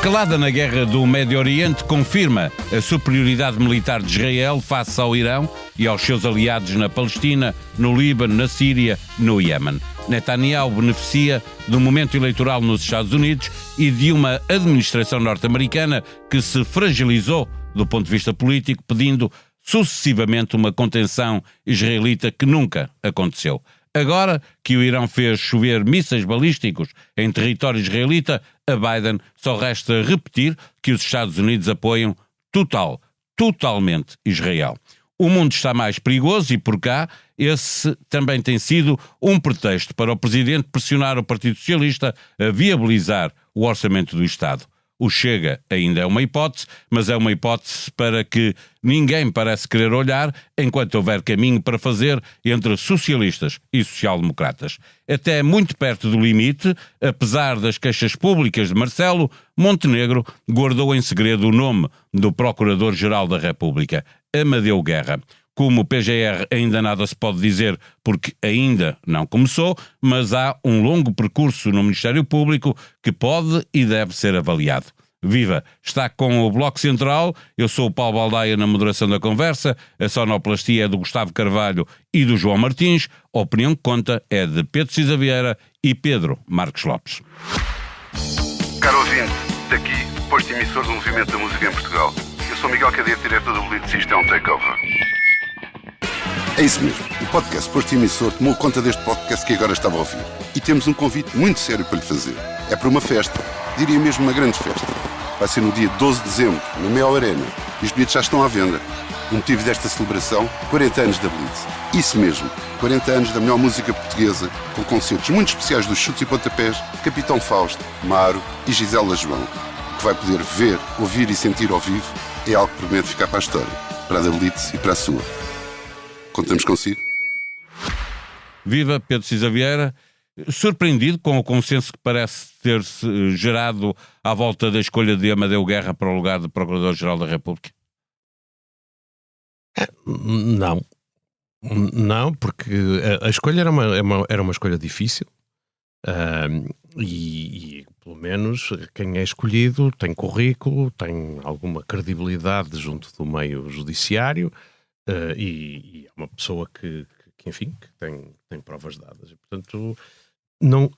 escalada na guerra do Médio Oriente confirma a superioridade militar de Israel face ao Irão e aos seus aliados na Palestina, no Líbano, na Síria, no Iémen. Netanyahu beneficia do momento eleitoral nos Estados Unidos e de uma administração norte-americana que se fragilizou do ponto de vista político, pedindo sucessivamente uma contenção israelita que nunca aconteceu. Agora que o Irão fez chover mísseis balísticos em território israelita, a Biden só resta repetir que os Estados Unidos apoiam totalmente Israel. O mundo está mais perigoso e por cá esse também tem sido um pretexto para o Presidente pressionar o Partido Socialista a viabilizar o orçamento do Estado. O Chega ainda é uma hipótese, mas é uma hipótese para que ninguém parece querer olhar enquanto houver caminho para fazer entre socialistas e social-democratas. Até muito perto do limite, apesar das queixas públicas de Marcelo, Montenegro guardou em segredo o nome do Procurador-Geral da República, Amadeu Guerra. Como o PGR ainda nada se pode dizer porque ainda não começou, mas há um longo percurso no Ministério Público que pode e deve ser avaliado. Viva! Está com o Bloco Central, eu sou o Paulo Baldaia na moderação da conversa, a sonoplastia é do Gustavo Carvalho e do João Martins, a opinião que conta é de Pedro Cisa Vieira e Pedro Marcos Lopes. Caro ouvinte, daqui, posto emissor do Movimento da Música em Portugal. Eu sou Miguel Cadete, diretor do Blitz, isto é um takeover. É isso mesmo, o podcast Posto Emissor tomou conta deste podcast que agora estava a ouvir. E temos um convite muito sério para lhe fazer. É para uma festa, diria mesmo uma grande festa. Vai ser no dia 12 de dezembro, no Mel Arena. E os bilhetes já estão à venda. O motivo desta celebração, 40 anos da Blitz. Isso mesmo, 40 anos da melhor música portuguesa, com concertos muito especiais dos Chutes e Pontapés, Capitão Fausto, Maro e Gisela João. O que vai poder ver, ouvir e sentir ao vivo é algo que promete ficar para a história, para a da Blitz e para a sua. Contamos consigo. Viva Pedro Cisa Vieira, surpreendido com o consenso que parece ter-se gerado à volta da escolha de Amadeu Guerra para o lugar de Procurador-Geral da República? Não, porque a escolha era uma escolha difícil e pelo menos quem é escolhido tem currículo, tem alguma credibilidade junto do meio judiciário. E é uma pessoa que tem provas dadas. E, portanto,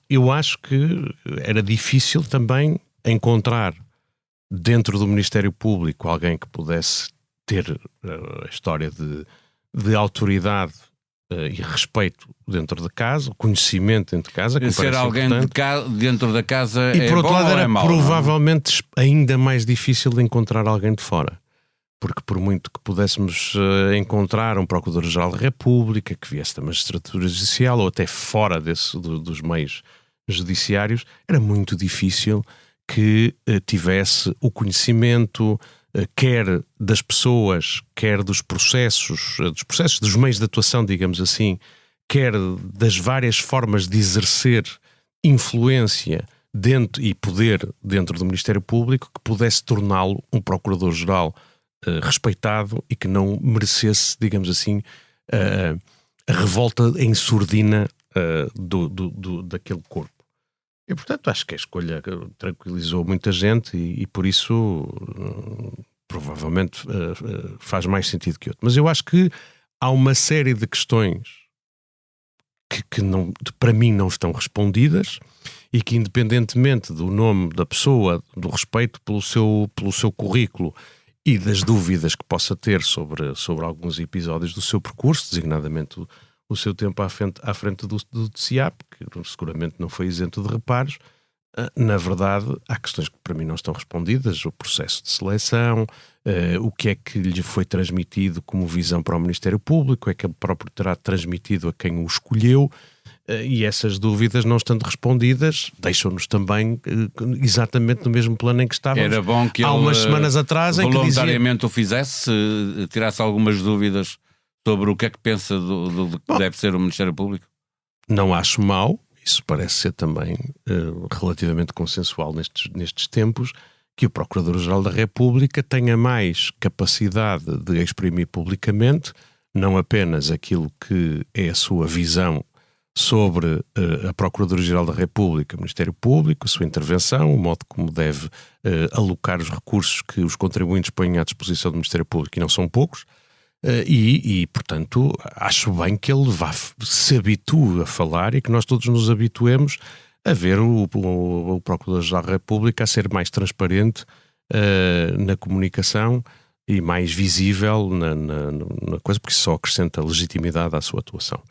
eu acho que era difícil também encontrar dentro do Ministério Público alguém que pudesse ter a história de autoridade e respeito dentro da casa, conhecimento dentro de casa. Ser alguém dentro da casa e é por outro bom lado ou era é mau? provavelmente ainda mais difícil de encontrar alguém de fora. Porque por muito que pudéssemos encontrar um Procurador-Geral da República que viesse da magistratura judicial ou até fora dos meios judiciários, era muito difícil que tivesse o conhecimento quer das pessoas, quer dos processos, dos meios de atuação, digamos assim, quer das várias formas de exercer influência e poder dentro do Ministério Público que pudesse torná-lo um Procurador-Geral respeitado e que não merecesse, digamos assim, a revolta em surdina daquele corpo. E, portanto, acho que a escolha tranquilizou muita gente e por isso provavelmente faz mais sentido que outro. Mas eu acho que há uma série de questões que não, para mim não estão respondidas e que, independentemente do nome da pessoa, do respeito pelo seu currículo e das dúvidas que possa ter sobre alguns episódios do seu percurso, designadamente o seu tempo à frente do CIAP, que seguramente não foi isento de reparos, na verdade há questões que para mim não estão respondidas, o processo de seleção, o que é que lhe foi transmitido como visão para o Ministério Público, é que ele próprio terá transmitido a quem o escolheu, e essas dúvidas não estando respondidas deixam-nos também exatamente no mesmo plano em que estávamos. Era bom que há umas semanas atrás em que voluntariamente o fizesse, tirasse algumas dúvidas sobre o que é que pensa do que deve ser o Ministério Público. Não acho mau, isso parece ser também relativamente consensual nestes tempos, que o Procurador-Geral da República tenha mais capacidade de exprimir publicamente não apenas aquilo que é a sua visão sobre a Procuradoria-Geral da República, o Ministério Público, a sua intervenção, o modo como deve alocar os recursos que os contribuintes põem à disposição do Ministério Público, e não são poucos, e, portanto, acho bem que ele se habitue a falar e que nós todos nos habituemos a ver o Procurador-Geral da República a ser mais transparente na comunicação e mais visível na coisa, porque isso só acrescenta legitimidade à sua atuação.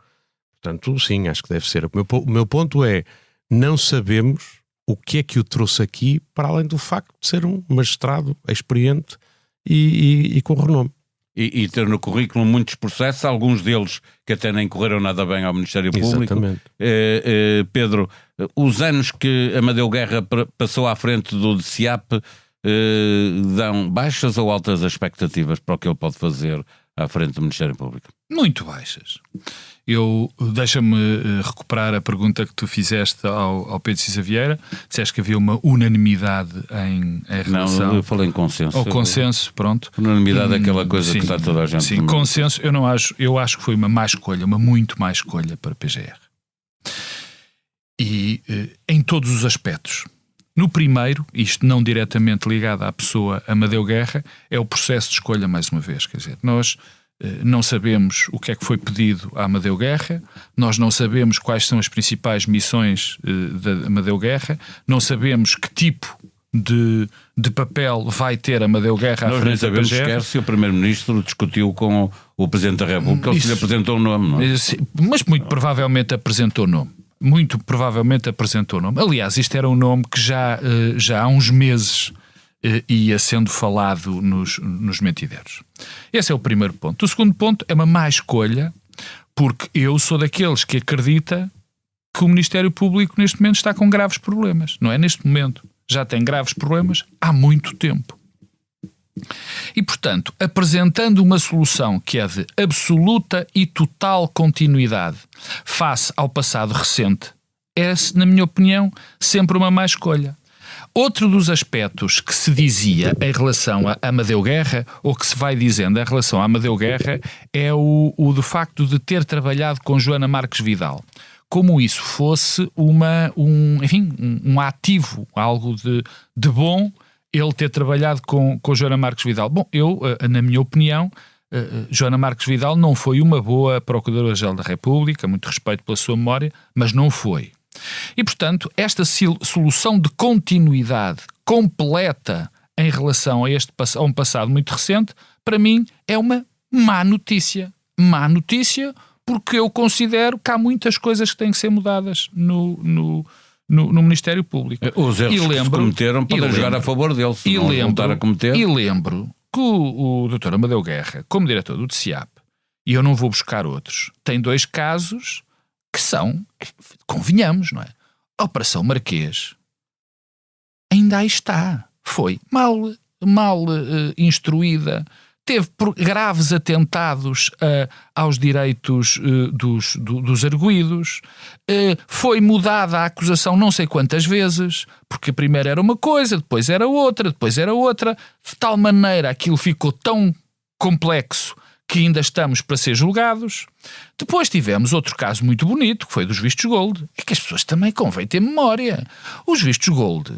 Portanto, sim, acho que deve ser. O meu ponto é, não sabemos o que é que o trouxe aqui, para além do facto de ser um magistrado experiente e com renome. E ter no currículo muitos processos, alguns deles que até nem correram nada bem ao Ministério Público. Exatamente. Pedro, os anos que Amadeu Guerra passou à frente do DCIAP dão baixas ou altas expectativas para o que ele pode fazer à frente do Ministério Público? Muito baixas. Deixa-me recuperar a pergunta que tu fizeste ao Pedro Cisa Vieira. Disseste que havia uma unanimidade em relação... Não, eu falei em consenso. Ao consenso, pronto. Unanimidade é aquela coisa sim, que está toda a gente... Sim, consenso, eu acho que foi uma má escolha, uma muito má escolha para a PGR. E em todos os aspectos. No primeiro, isto não diretamente ligado à pessoa Amadeu Guerra, é o processo de escolha, mais uma vez. Quer dizer, nós não sabemos o que é que foi pedido a Amadeu Guerra, nós não sabemos quais são as principais missões de Amadeu Guerra, não sabemos que tipo de papel vai ter Amadeu Guerra à frente da PGR. Nós nem sabemos sequer se o Primeiro-Ministro discutiu com o Presidente da República ou se lhe apresentou o nome, não é? Sim, mas muito provavelmente apresentou o nome. Muito provavelmente apresentou o nome. Aliás, isto era um nome que já há uns meses ia sendo falado nos mentideiros. Esse é o primeiro ponto. O segundo ponto é uma má escolha, porque eu sou daqueles que acredita que o Ministério Público neste momento está com graves problemas. Não é neste momento. Já tem graves problemas há muito tempo. E, portanto, apresentando uma solução que é de absoluta e total continuidade face ao passado recente, é, na minha opinião, sempre uma má escolha. Outro dos aspectos que se dizia em relação a Amadeu Guerra, ou que se vai dizendo em relação a Amadeu Guerra, é o do facto de ter trabalhado com Joana Marques Vidal. Como isso fosse um ativo, algo de bom, ele ter trabalhado com Joana Marques Vidal. Bom, na minha opinião, Joana Marques Vidal não foi uma boa Procuradora-Geral da República, muito respeito pela sua memória, mas não foi. E, portanto, esta solução de continuidade completa em relação a um passado muito recente, para mim, é uma má notícia. Má notícia porque eu considero que há muitas coisas que têm que ser mudadas no Ministério Público. Os erros que se cometeram podem jogar a favor deles, se não voltar a cometer. E lembro que o Dr. Amadeu Guerra, como diretor do DCIAP, e eu não vou buscar outros, tem 2 casos que são, convenhamos, não é? A Operação Marquês ainda aí está. Foi mal instruída, teve graves atentados aos direitos dos arguidos, foi mudada a acusação não sei quantas vezes, porque primeiro era uma coisa, depois era outra, de tal maneira aquilo ficou tão complexo que ainda estamos para ser julgados. Depois tivemos outro caso muito bonito, que foi dos vistos gold. É que as pessoas também convém ter memória. Os vistos gold...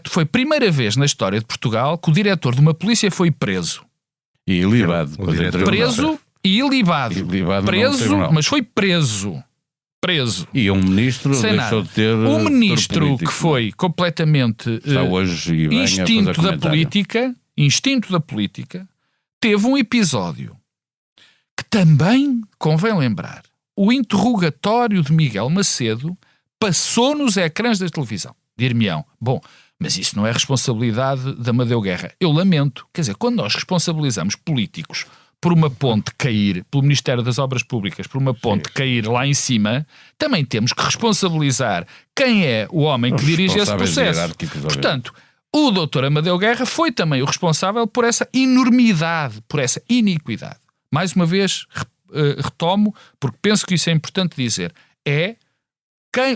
foi a primeira vez na história de Portugal que o diretor de uma polícia foi preso. E ilibado. Preso e ilibado. Preso, mas foi preso. E um ministro deixou de ter... Um ministro que foi completamente instinto da política, teve um episódio que também convém lembrar. O interrogatório de Miguel Macedo passou nos ecrãs da televisão. Dir-me-ão, bom, mas isso não é responsabilidade da Amadeu Guerra. Eu lamento. Quer dizer, quando nós responsabilizamos políticos por uma ponte cair, pelo Ministério das Obras Públicas, por uma ponte cair lá em cima, também temos que responsabilizar quem é o homem que dirige esse processo. Portanto, o Dr. Amadeu Guerra foi também o responsável por essa enormidade, por essa iniquidade. Mais uma vez, retomo, porque penso que isso é importante dizer,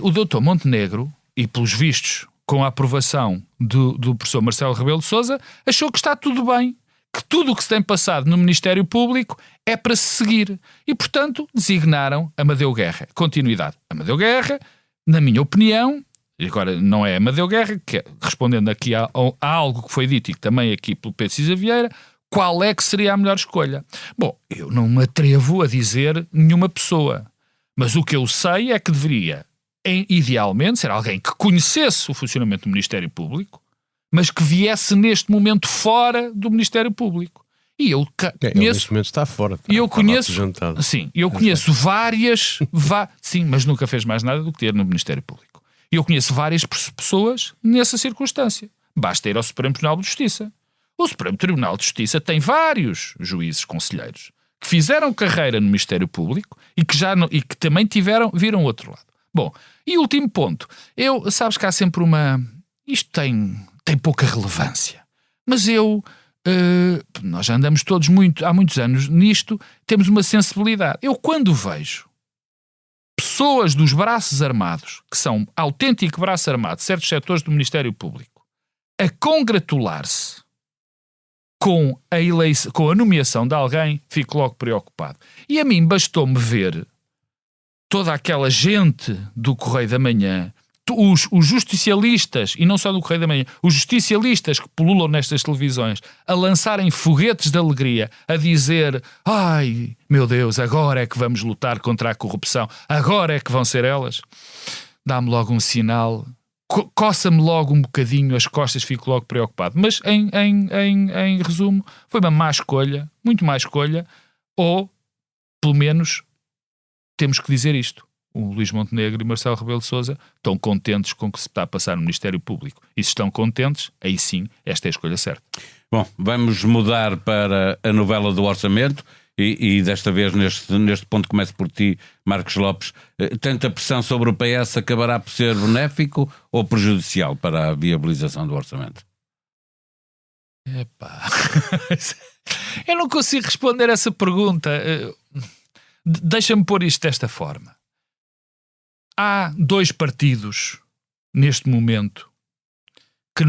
o Dr. Montenegro, e pelos vistos, com a aprovação do professor Marcelo Rebelo de Sousa, achou que está tudo bem, que tudo o que se tem passado no Ministério Público é para se seguir. E, portanto, designaram Amadeu Guerra. Continuidade. Amadeu Guerra, na minha opinião, e agora não é Amadeu Guerra, que respondendo aqui a algo que foi dito e também aqui pelo Pedro Cisa Vieira, qual é que seria a melhor escolha? Bom, eu não me atrevo a dizer nenhuma pessoa, mas o que eu sei é que deveria, idealmente, ser alguém que conhecesse o funcionamento do Ministério Público, mas que viesse neste momento fora do Ministério Público. E eu conheço... neste momento está fora. E eu conheço... Sim, eu conheço várias... Sim, mas nunca fez mais nada do que ter no Ministério Público. E eu conheço várias pessoas nessa circunstância. Basta ir ao Supremo Tribunal de Justiça. O Supremo Tribunal de Justiça tem vários juízes conselheiros que fizeram carreira no Ministério Público e que também viram outro lado. Bom, e último ponto. Sabes que há sempre uma... Isto tem pouca relevância. Mas nós já andamos todos há muitos anos nisto, temos uma sensibilidade. Eu quando vejo pessoas dos braços armados, que são autêntico braço armado, certos setores do Ministério Público, a congratular-se com a nomeação de alguém, fico logo preocupado. E a mim bastou-me ver toda aquela gente do Correio da Manhã, os justicialistas, e não só do Correio da Manhã, os justicialistas que pululam nestas televisões, a lançarem foguetes de alegria, a dizer, ai, meu Deus, agora é que vamos lutar contra a corrupção, agora é que vão ser elas, dá-me logo um sinal, coça-me logo um bocadinho as costas, fico logo preocupado. Mas, em resumo, foi uma má escolha, muito má escolha, ou, pelo menos, temos que dizer isto. O Luís Montenegro e Marcelo Rebelo de Sousa estão contentes com o que se está a passar no Ministério Público. E se estão contentes, aí sim, esta é a escolha certa. Bom, vamos mudar para a novela do orçamento e desta vez neste ponto começo por ti, Marcos Lopes. Tanta pressão sobre o PS acabará por ser benéfico ou prejudicial para a viabilização do orçamento? Epá, eu não consigo responder essa pergunta. Deixa-me pôr isto desta forma. Há dois partidos, neste momento, que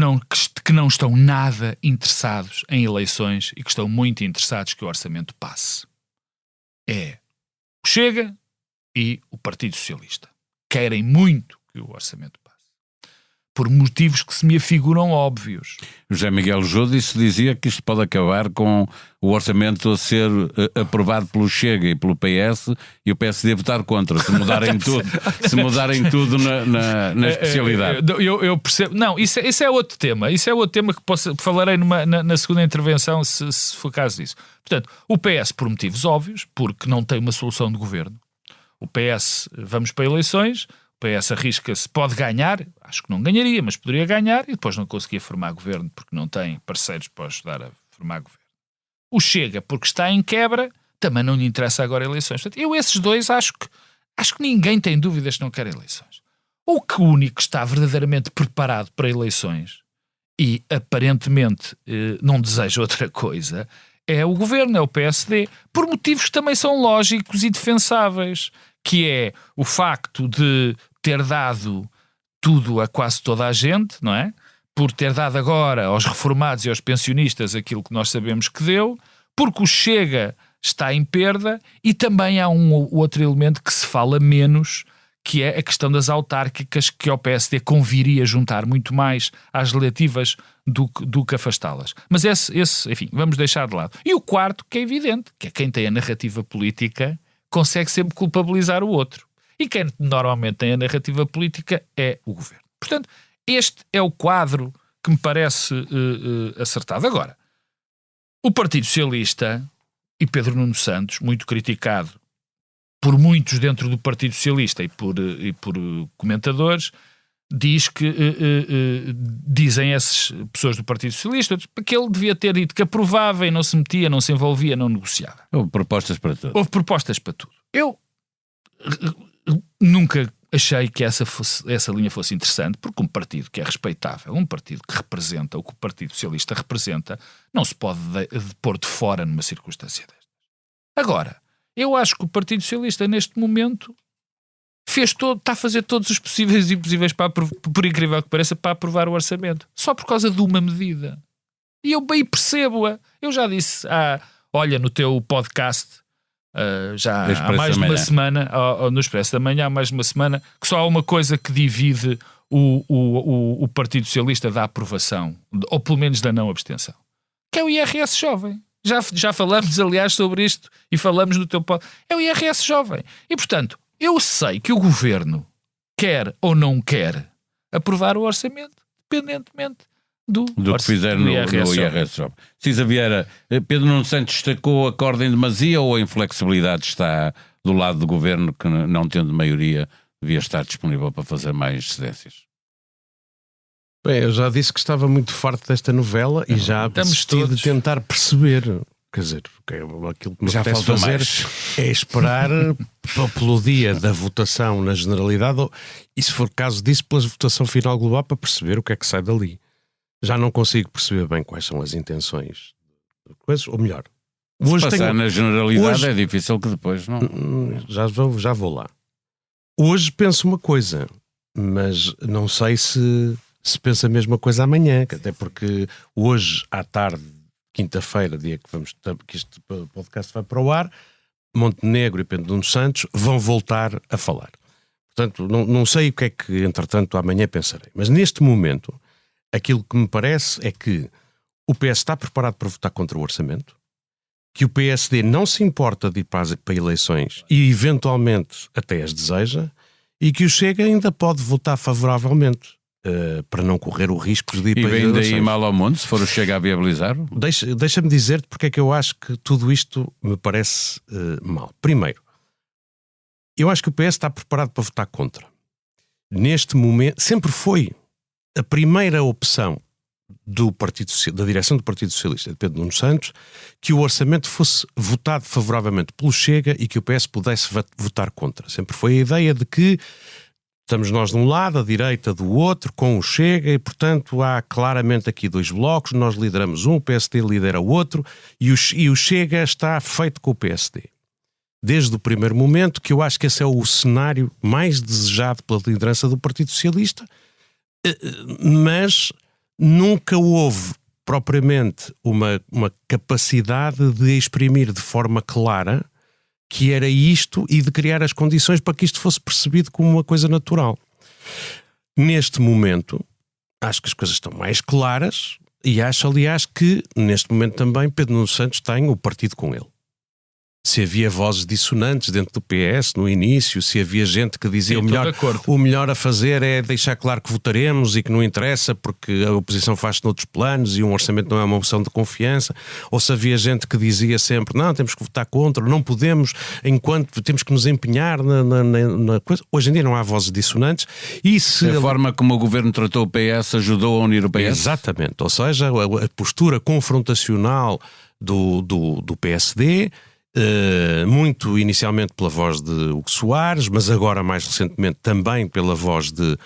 não estão nada interessados em eleições e que estão muito interessados que o orçamento passe. É o Chega e o Partido Socialista. Querem muito que o orçamento passe. Por motivos que se me afiguram óbvios. José Miguel Júdice dizia que isto pode acabar com o orçamento a ser aprovado pelo Chega e pelo PS e o PSD votar contra, se mudarem tudo na especialidade. Eu percebo. Não, isso é outro tema. Isso é outro tema que falarei na segunda intervenção, se for caso disso. Portanto, o PS por motivos óbvios, porque não tem uma solução de governo. O PS, vamos para eleições... O PS arrisca-se, pode ganhar, acho que não ganharia, mas poderia ganhar e depois não conseguia formar governo porque não tem parceiros para ajudar a formar governo. O Chega, porque está em quebra, também não lhe interessa agora eleições. Portanto, esses dois, acho que ninguém tem dúvidas que não quer eleições. O único que está verdadeiramente preparado para eleições e aparentemente não deseja outra coisa é o governo, é o PSD, por motivos que também são lógicos e defensáveis, que é o facto de ter dado tudo a quase toda a gente, não é? Por ter dado agora aos reformados e aos pensionistas aquilo que nós sabemos que deu, porque o Chega está em perda e também há um outro elemento que se fala menos, que é a questão das autárquicas, que ao PSD conviria juntar muito mais às legislativas do que afastá-las. Mas esse, enfim, vamos deixar de lado. E o quarto, que é evidente, que é quem tem a narrativa política consegue sempre culpabilizar o outro. E quem normalmente tem a narrativa política é o governo. Portanto, este é o quadro que me parece acertado. Agora, o Partido Socialista e Pedro Nuno Santos, muito criticado por muitos dentro do Partido Socialista e por comentadores, dizem essas pessoas do Partido Socialista que ele devia ter dito que aprovava e não se metia, não se envolvia, não negociava. Houve propostas para tudo. Houve propostas para tudo. Eu nunca achei que essa linha fosse interessante, porque um partido que é respeitável, um partido que representa o que o Partido Socialista representa, não se pode pôr de fora numa circunstância destas. Agora, eu acho que o Partido Socialista neste momento está a fazer todos os possíveis e impossíveis, por incrível que pareça, para aprovar o orçamento. Só por causa de uma medida. E eu bem percebo-a. Eu já disse, olha, no teu podcast, já há mais de uma semana, no Expresso da Manhã, há mais de uma semana, que só há uma coisa que divide o Partido Socialista da aprovação, ou pelo menos da não abstenção, que é o IRS jovem. Já falamos, aliás, sobre isto e falamos no teu podcast. É o IRS jovem. E, portanto, eu sei que o Governo quer ou não quer aprovar o orçamento, independentemente do que fizer no IRS jovem. Cisa Vieira, Pedro Nuno Santos destacou a corda em demasia ou a inflexibilidade está do lado do Governo que, não tendo maioria, devia estar disponível para fazer mais cedências? Bem, eu já disse que estava muito farto desta novela e já desisti de tentar perceber. Quer dizer, aquilo que me apetece fazer é esperar pelo dia da votação na generalidade e, se for caso disso, pela votação final global para perceber o que é que sai dali. Já não consigo perceber bem quais são as intenções. Ou melhor, hoje passar na generalidade é difícil que depois não... Já vou lá. Hoje penso uma coisa, mas não sei se pensa a mesma coisa amanhã, até porque hoje à tarde, quinta-feira, dia que este podcast vai para o ar, Montenegro e Pedro Nuno Santos vão voltar a falar. Portanto, não sei o que é que, entretanto, amanhã pensarei. Mas neste momento, aquilo que me parece é que o PS está preparado para votar contra o orçamento, que o PSD não se importa de ir para eleições e, eventualmente, até as deseja, e que o Chega ainda pode votar favoravelmente. Para não correr o risco de ir para eleições. E vem daí mal ao mundo, se for o Chega a viabilizar? Deixa-me dizer-te porque é que eu acho que tudo isto me parece mal. Primeiro, eu acho que o PS está preparado para votar contra. Neste momento, sempre foi a primeira opção da direção do Partido Socialista, de Pedro Nuno Santos, que o orçamento fosse votado favoravelmente pelo Chega e que o PS pudesse votar contra. Sempre foi a ideia de que estamos nós de um lado, a direita do outro, com o Chega, e portanto há claramente aqui dois blocos, nós lideramos um, o PSD lidera o outro, e o Chega está feito com o PSD. Desde o primeiro momento, que eu acho que esse é o cenário mais desejado pela liderança do Partido Socialista, mas nunca houve propriamente uma capacidade de exprimir de forma clara que era isto e de criar as condições para que isto fosse percebido como uma coisa natural. Neste momento, acho que as coisas estão mais claras e acho, aliás, que neste momento também Pedro Nuno Santos tem o partido com ele. Se havia vozes dissonantes dentro do PS no início, se havia gente que dizia o melhor a fazer é deixar claro que votaremos e que não interessa porque a oposição faz-se noutros planos e um orçamento não é uma moção de confiança, ou se havia gente que dizia sempre não, temos que votar contra, não podemos, enquanto temos que nos empenhar na coisa. Hoje em dia não há vozes dissonantes. E se a forma como o Governo tratou o PS ajudou a unir o PS? Exatamente, ou seja, a postura confrontacional do PSD, muito inicialmente pela voz de Hugo Soares, mas agora mais recentemente também pela voz de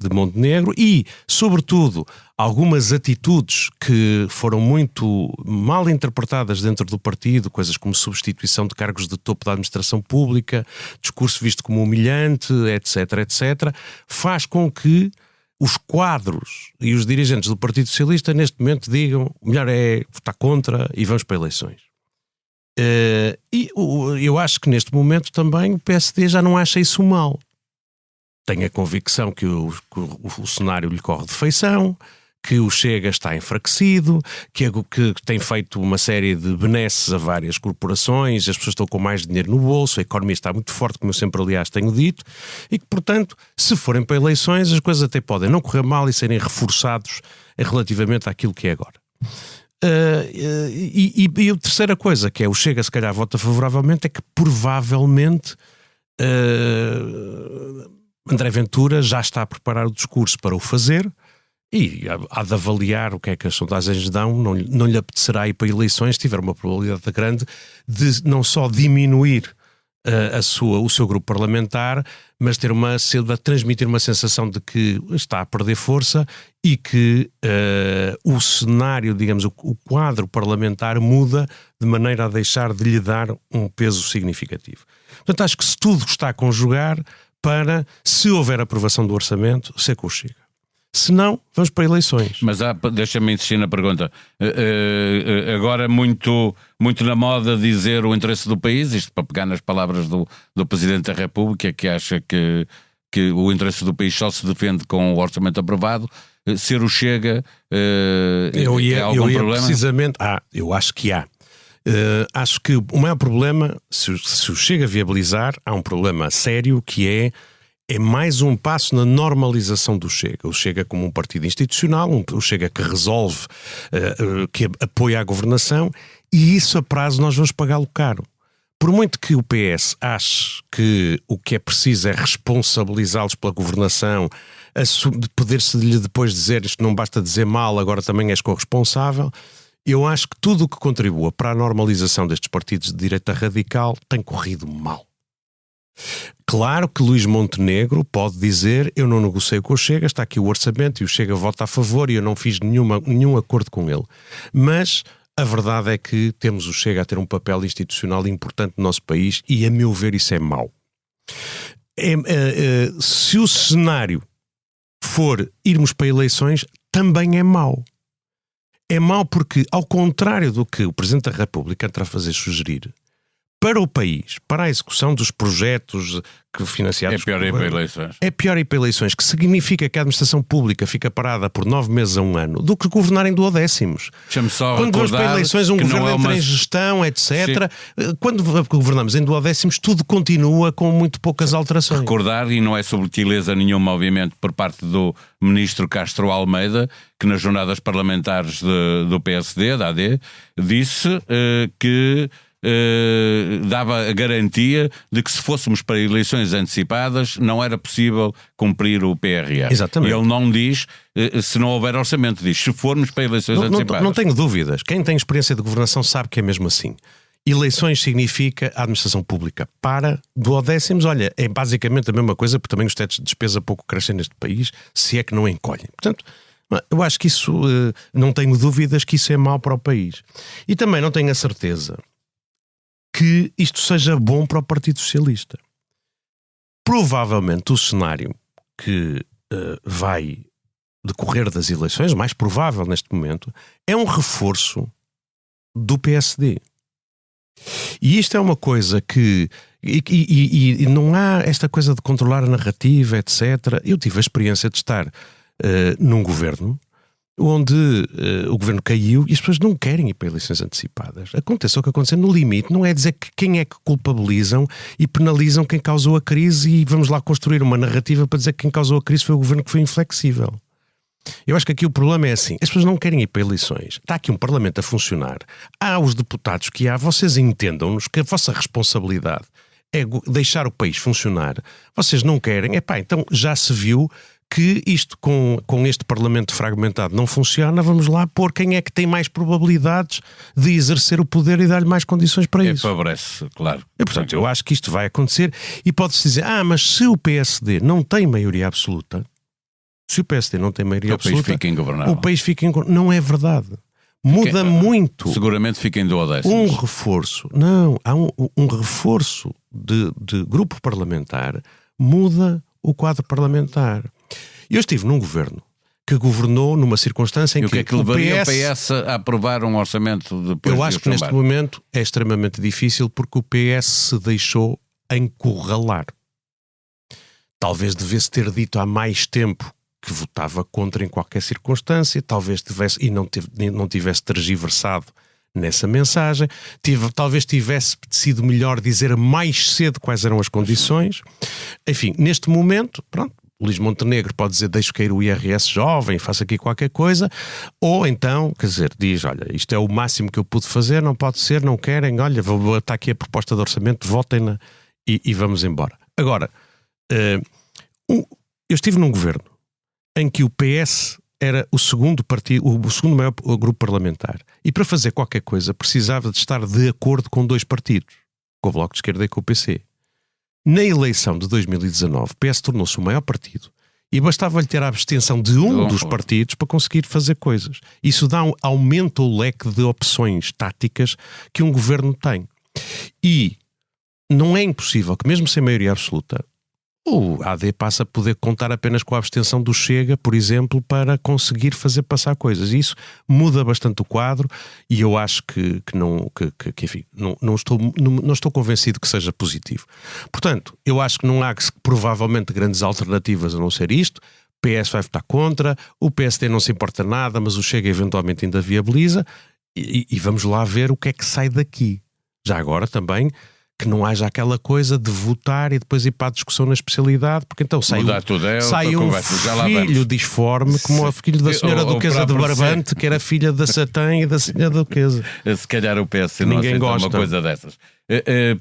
Montenegro e, sobretudo, algumas atitudes que foram muito mal interpretadas dentro do partido, coisas como substituição de cargos de topo da administração pública, discurso visto como humilhante, etc., faz com que os quadros e os dirigentes do Partido Socialista neste momento digam o melhor é votar contra e vamos para eleições. E eu acho que neste momento também o PSD já não acha isso mal. Tem a convicção que o cenário lhe corre de feição, que o Chega está enfraquecido, que tem feito uma série de benesses a várias corporações, as pessoas estão com mais dinheiro no bolso, a economia está muito forte, como eu sempre aliás tenho dito, e que portanto, se forem para eleições, as coisas até podem não correr mal e serem reforçados relativamente àquilo que é agora. E a terceira coisa, que é o Chega se calhar vota favoravelmente, é que provavelmente André Ventura já está a preparar o discurso para o fazer e há de avaliar o que é que as sondagens dão, não lhe apetecerá ir para eleições se tiver uma probabilidade grande de não só diminuir o seu grupo parlamentar, mas transmitir uma sensação de que está a perder força e que o cenário, digamos, o quadro parlamentar muda de maneira a deixar de lhe dar um peso significativo. Portanto, acho que se tudo está a conjugar para, se houver aprovação do orçamento, ser com o Chega. Se não, vamos para eleições. Mas deixa-me insistir na pergunta. Agora muito na moda dizer o interesse do país, isto para pegar nas palavras do Presidente da República, que acha que o interesse do país só se defende com o orçamento aprovado. Ser o Chega é algum problema? Precisamente, eu acho que há. Acho que o maior problema, se o Chega viabilizar, há um problema sério que é mais um passo na normalização do Chega. O Chega como um partido institucional, o Chega que resolve, que apoia a governação, e isso a prazo nós vamos pagá-lo caro. Por muito que o PS ache que o que é preciso é responsabilizá-los pela governação, poder-se-lhe depois dizer isto não basta dizer mal, agora também és corresponsável, eu acho que tudo o que contribua para a normalização destes partidos de direita radical tem corrido mal. Claro que Luís Montenegro pode dizer eu não negociei com o Chega, está aqui o orçamento e o Chega vota a favor e eu não fiz nenhum acordo com ele. Mas a verdade é que temos o Chega a ter um papel institucional importante no nosso país e, a meu ver, isso é mau. Se o cenário for irmos para eleições, também é mau. É mau porque, ao contrário do que o Presidente da República entra a sugerir, para o país, para a execução dos projetos que financiados... É pior ir para eleições. É pior ir para eleições, que significa que a administração pública fica parada por 9 meses a 1 ano, do que governar em duodécimos. Quando vamos para eleições, um governo entra em gestão, etc. Sim. Quando governamos em duodécimos, tudo continua com muito poucas alterações. Recordar, e não é subtileza nenhuma, obviamente, por parte do Ministro Castro Almeida, que nas jornadas parlamentares do PSD, da AD, disse que... dava a garantia de que se fôssemos para eleições antecipadas não era possível cumprir o PRR. Exatamente. E ele não diz se não houver orçamento, diz se formos para eleições antecipadas. Não tenho dúvidas. Quem tem experiência de governação sabe que é mesmo assim. Eleições significa a administração pública para duodécimos. Olha, é basicamente a mesma coisa, porque também os tetos de despesa pouco crescem neste país, se é que não encolhem. Portanto, eu acho que isso, não tenho dúvidas que isso é mau para o país. E também não tenho a certeza que isto seja bom para o Partido Socialista. Provavelmente o cenário que vai decorrer das eleições, mais provável neste momento, é um reforço do PSD. E isto é uma coisa que... E não há esta coisa de controlar a narrativa, etc. Eu tive a experiência de estar num governo onde o governo caiu e as pessoas não querem ir para eleições antecipadas. Acontece o que aconteceu no limite, não é dizer que quem é que culpabilizam e penalizam quem causou a crise e vamos lá construir uma narrativa para dizer que quem causou a crise foi o governo que foi inflexível. Eu acho que aqui o problema é assim, as pessoas não querem ir para eleições, está aqui um parlamento a funcionar, há os deputados que há, vocês entendam-nos que a vossa responsabilidade é deixar o país funcionar, vocês não querem, então já se viu que isto com este Parlamento fragmentado não funciona, vamos lá pôr quem é que tem mais probabilidades de exercer o poder e dar-lhe mais condições para isso. Favorece, claro. E, portanto, eu acho que isto vai acontecer e pode-se dizer, mas se o PSD não tem maioria absoluta, o país fica ingovernável. O país fica ingovernável. Não é verdade. Muda muito. Seguramente fica em duodécimos. Um reforço. Não, há um reforço de grupo parlamentar muda o quadro parlamentar. Eu estive num governo que governou numa circunstância em que é que levaria o PS a aprovar um orçamento depois? Eu acho que neste momento é extremamente difícil porque o PS se deixou encurralar. Talvez devesse ter dito há mais tempo que votava contra em qualquer circunstância, talvez tivesse e não tivesse tergiversado nessa mensagem, talvez tivesse sido melhor dizer mais cedo quais eram as condições. Enfim, neste momento, pronto, Luís Montenegro pode dizer deixo cair o IRS jovem, faço aqui qualquer coisa, ou então, quer dizer, diz, olha, isto é o máximo que eu pude fazer, não pode ser, não querem, olha, está aqui a proposta de orçamento, votem-na e vamos embora. Agora, eu estive num governo em que o PS era o segundo partido, o segundo maior grupo parlamentar, e para fazer qualquer coisa precisava de estar de acordo com 2 partidos, com o Bloco de Esquerda e com o PC. Na eleição de 2019, o PS tornou-se o maior partido e bastava-lhe ter a abstenção de um dos partidos para conseguir fazer coisas. Isso aumenta o leque de opções táticas que um governo tem. E não é impossível que, mesmo sem maioria absoluta, o AD passa a poder contar apenas com a abstenção do Chega, por exemplo, para conseguir fazer passar coisas. E isso muda bastante o quadro e eu acho que enfim, não estou convencido que seja positivo. Portanto, eu acho que não há provavelmente grandes alternativas a não ser isto. O PS vai votar contra, o PSD não se importa nada, mas o Chega eventualmente ainda viabiliza e vamos lá ver o que é que sai daqui. Já agora também que não haja aquela coisa de votar e depois ir para a discussão na especialidade, porque então sai um filho disforme como o filho da senhora Duquesa de Barbante, que era filha da Satã e da senhora Duquesa. Se calhar o PS não aceita uma coisa dessas.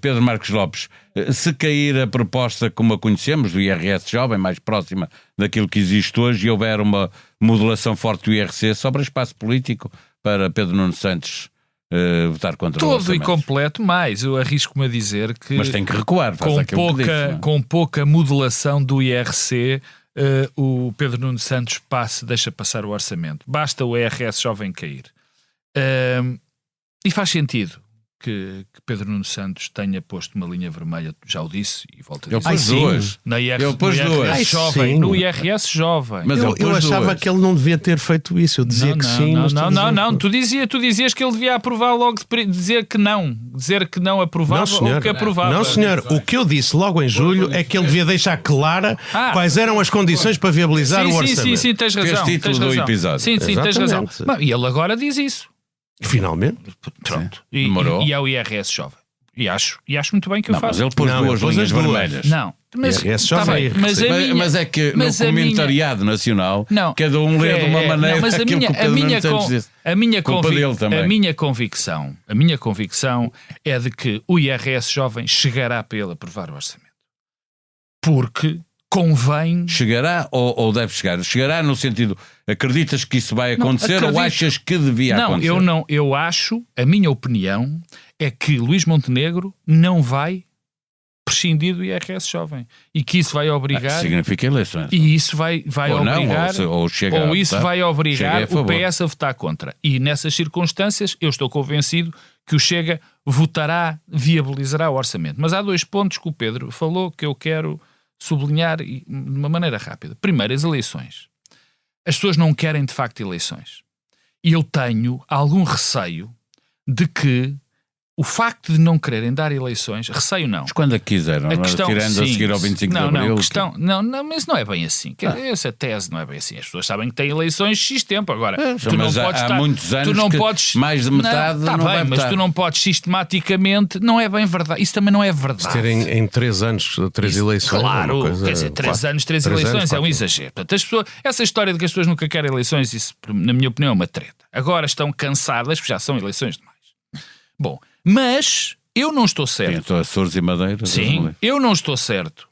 Pedro Marcos Lopes, se cair a proposta como a conhecemos, do IRS jovem, mais próxima daquilo que existe hoje, e houver uma modulação forte do IRC, sobra espaço político para Pedro Nuno Santos votar contra o orçamento? Todo e completo, mas eu arrisco-me a dizer que... Mas tem que recuar, com pouca modulação do IRC, o Pedro Nuno Santos deixa passar o orçamento. Basta o IRS jovem cair. E faz sentido que Pedro Nuno Santos tenha posto uma linha vermelha, já o disse e volto a dizer. Ele pôs duas. Ele pôs duas. Jovem, no IRS jovem. Mas eu achava que ele não devia ter feito isso. Eu dizia que sim. Não. Tu dizias que ele devia aprovar logo, dizer que não aprovava ou que aprovava. Não, senhor. O que eu disse logo em julho é que ele devia deixar clara quais eram as condições para viabilizar o orçamento. Sim, tens razão. Título do episódio. Sim, tens razão. E ele agora diz isso. Finalmente. Pronto. E é o IRS jovem. E acho muito bem que eu faço. Mas ele pôs duas linhas vermelhas. Não. Mas, mas é que no comentariado nacional cada um lê de uma maneira aquilo que o Pedro Nuno Santos disse. A minha convicção é de que o IRS jovem chegará para ele aprovar o orçamento. Porque convém... Chegará ou deve chegar? Chegará no sentido, acreditas que isso vai acontecer ou achas que devia acontecer? Eu acho, a minha opinião é que Luís Montenegro não vai prescindir do IRS jovem e que isso vai obrigar... significa eleições. E isso vai obrigar... Ou isso vai obrigar o PS a votar contra. E nessas circunstâncias eu estou convencido que o Chega viabilizará o orçamento. Mas há 2 pontos que o Pedro falou que eu quero sublinhar de uma maneira rápida. Primeiro, as eleições. As pessoas não querem de facto eleições. E eu tenho algum receio de que o facto de não quererem dar eleições, receio não. Mas quando é que quiseram? Tirando a seguir ao 25 de Abril? Não, mas não é bem assim. Essa tese não é bem assim. As pessoas sabem que têm eleições X tempo. Agora, tu não podes há muitos anos mais de metade não vai votar. Mas tu não podes sistematicamente... Não é bem verdade. Isso também não é verdade. Se terem em 3 anos 3 eleições... Claro, quer dizer, 3 anos, 3 eleições é um exagero. Portanto, essa história de que as pessoas nunca querem eleições, isso, na minha opinião, é uma treta. Agora estão cansadas, porque já são eleições demais. Bom, mas eu não estou certo. Tem Açores e Madeira. Sim, eu não estou certo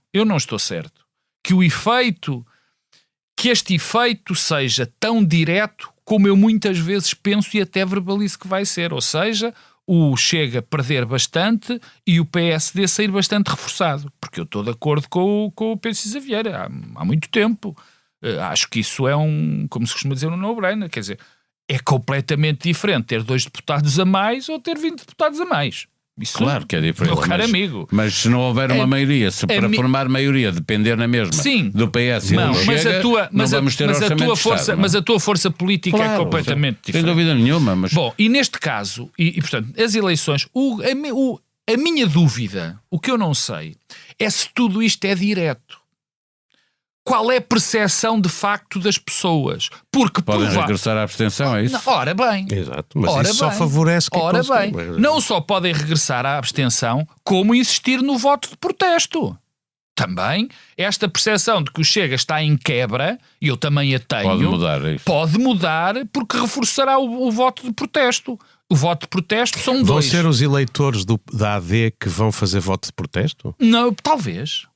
que este efeito seja tão direto como eu muitas vezes penso e até verbalizo que vai ser. Ou seja, o Chega perder bastante e o PSD sair bastante reforçado. Porque eu estou de acordo com o Pedro Cisa Vieira há muito tempo. Acho que isso é como se costuma dizer, um no-brainer. Quer dizer, é completamente diferente ter 2 deputados a mais ou ter 20 deputados a mais. Isso, claro que é diferente. Meu caro amigo. Mas se não houver uma maioria, se para formar maioria depender na mesma do PS e do Chega, não vamos ter orçamento de Estado. Mas a tua força política é completamente diferente. Sem dúvida nenhuma. Mas... Bom, e neste caso, e portanto, as eleições, a minha dúvida, o que eu não sei, é se tudo isto é direto. Qual é a percepção de facto das pessoas? Porque podem regressar à abstenção, é isso? Não, ora bem. Exato, mas isso só favorece quem consegue. Não só podem regressar à abstenção, como insistir no voto de protesto. Também esta percepção de que o Chega está em quebra, e eu também a tenho, pode mudar porque reforçará o voto de protesto. O voto de protesto são 2. Vão ser os eleitores da AD que vão fazer voto de protesto? Não, talvez,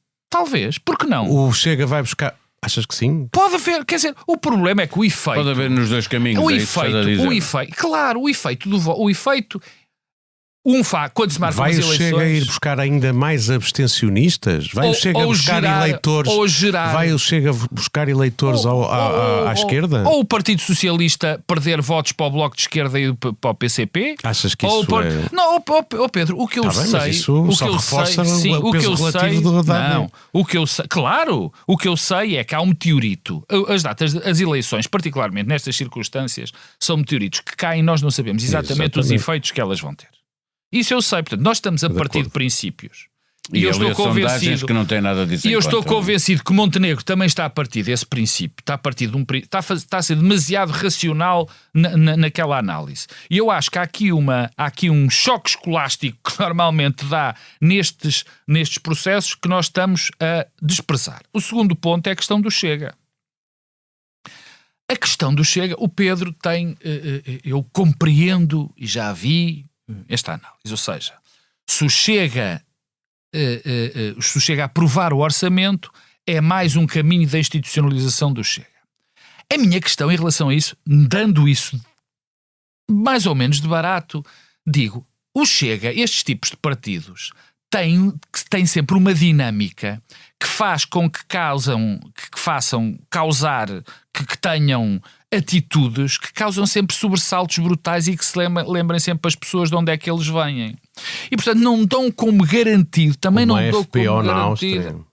porque não? O Chega vai buscar... Achas que sim? Pode haver, quer dizer, o problema é que o efeito... Pode haver nos 2 caminhos, o efeito, claro, o efeito quando se marcam vai as o eleições... Chega a ir buscar ainda mais abstencionistas? Vai o Chega a buscar eleitores? Vai o Chega a buscar eleitores à esquerda? Ou o Partido Socialista perder votos para o Bloco de Esquerda e para o PCP? Achas que isso é... Não, Pedro, o que eu sei... Mas isso só reforça o peso relativo do Haddad. Não, o que eu sei... Claro, o que eu sei é que há um meteorito. As eleições, particularmente nestas circunstâncias, são meteoritos que caem e nós não sabemos exatamente os efeitos que elas vão ter. Isso eu sei, portanto, nós estamos a partir de princípios. E eu estou convencido que não tem nada disso. E eu estou convencido que Montenegro também está a partir desse princípio, está a ser demasiado racional naquela análise. E eu acho que há aqui um choque escolástico que normalmente dá nestes processos que nós estamos a desprezar. O segundo ponto é a questão do Chega. A questão do Chega, o Pedro tem, eu compreendo e já vi esta análise, ou seja, se o Chega a aprovar o orçamento, é mais um caminho da institucionalização do Chega. A minha questão em relação a isso, dando isso mais ou menos de barato, digo, o Chega, estes tipos de partidos, têm sempre uma dinâmica que faz com que tenham atitudes que causam sempre sobressaltos brutais e que se lembrem sempre as pessoas de onde é que eles vêm. E, portanto, não dão como garantido, também não dou como garantido.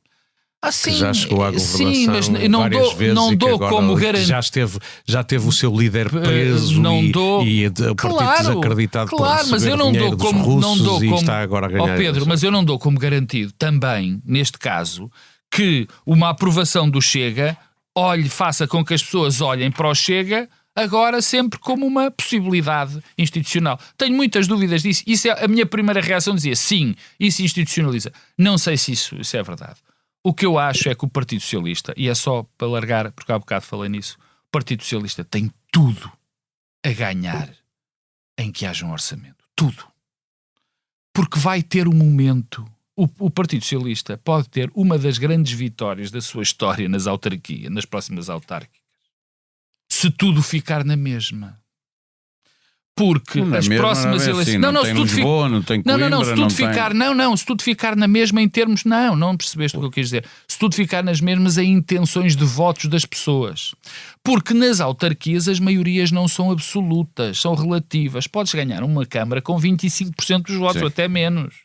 Que já chegou à governação mas não várias vezes não e que dou agora como garantido. Já teve o seu líder preso e o partido desacreditado por receber dinheiro dos russos e está agora a ganhar. Pedro, mas eu não dou como garantido também, neste caso, que uma aprovação do Chega faça com que as pessoas olhem para o Chega agora sempre como uma possibilidade institucional. Tenho muitas dúvidas disso. Isso é a minha primeira reação, dizia sim, isso institucionaliza. Não sei se isso é verdade. O que eu acho é que o Partido Socialista, e é só para largar, porque há bocado falei nisso, o Partido Socialista tem tudo a ganhar em que haja um orçamento. Tudo. Porque vai ter um momento... O Partido Socialista pode ter uma das grandes vitórias da sua história nas autarquias, nas próximas autárquicas, se tudo ficar na mesma. Porque as próximas eleições... Se tudo ficar na mesma em termos... Não percebeste o que eu quis dizer. Se tudo ficar nas mesmas em intenções de votos das pessoas. Porque nas autarquias as maiorias não são absolutas, são relativas. Podes ganhar uma Câmara com 25% dos votos, ou até menos.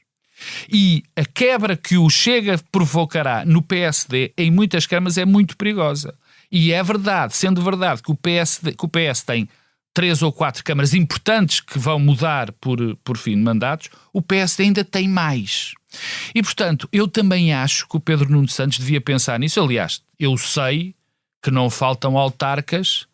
E a quebra que o Chega provocará no PSD em muitas câmaras é muito perigosa. E é verdade, sendo verdade que o PS tem 3 ou 4 câmaras importantes que vão mudar por fim de mandatos, o PSD ainda tem mais. E, portanto, eu também acho que o Pedro Nuno Santos devia pensar nisso. Aliás, eu sei que não faltam autarcas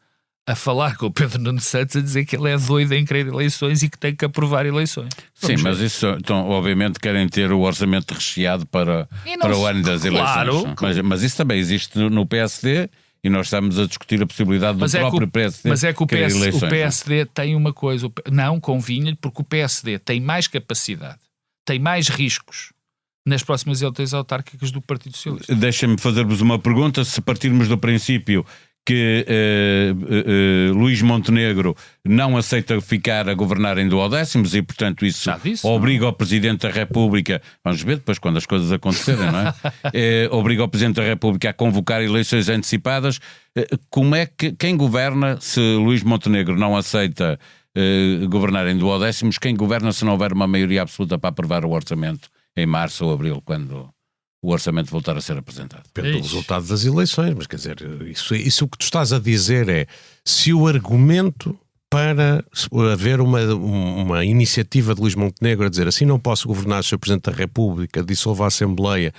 a falar com o Pedro Nuno Santos a dizer que ele é doido em querer eleições e que tem que aprovar eleições. Sim, mas isso, então, obviamente querem ter o orçamento recheado para o ano das eleições. Mas isso também existe no PSD e nós estamos a discutir a possibilidade do próprio PSD. Mas é que o PSD tem uma coisa, não convinha-lhe, porque o PSD tem mais capacidade, tem mais riscos nas próximas eleições autárquicas do Partido Socialista. Deixem-me fazer-vos uma pergunta, se partirmos do princípio que Luís Montenegro não aceita ficar a governar em duodécimos e, portanto, isso obriga o Presidente da República, vamos ver depois quando as coisas acontecerem, não é? Obriga o Presidente da República a convocar eleições antecipadas. Como é que, quem governa se Luís Montenegro não aceita governar em duodécimos? Quem governa se não houver uma maioria absoluta para aprovar o orçamento em março ou abril, quando o orçamento voltar a ser apresentado? Depende do resultado das eleições, mas quer dizer, isso o que tu estás a dizer é, se o argumento para haver uma iniciativa de Luís Montenegro a dizer assim não posso governar, Sr. Presidente da República, dissolva a Assembleia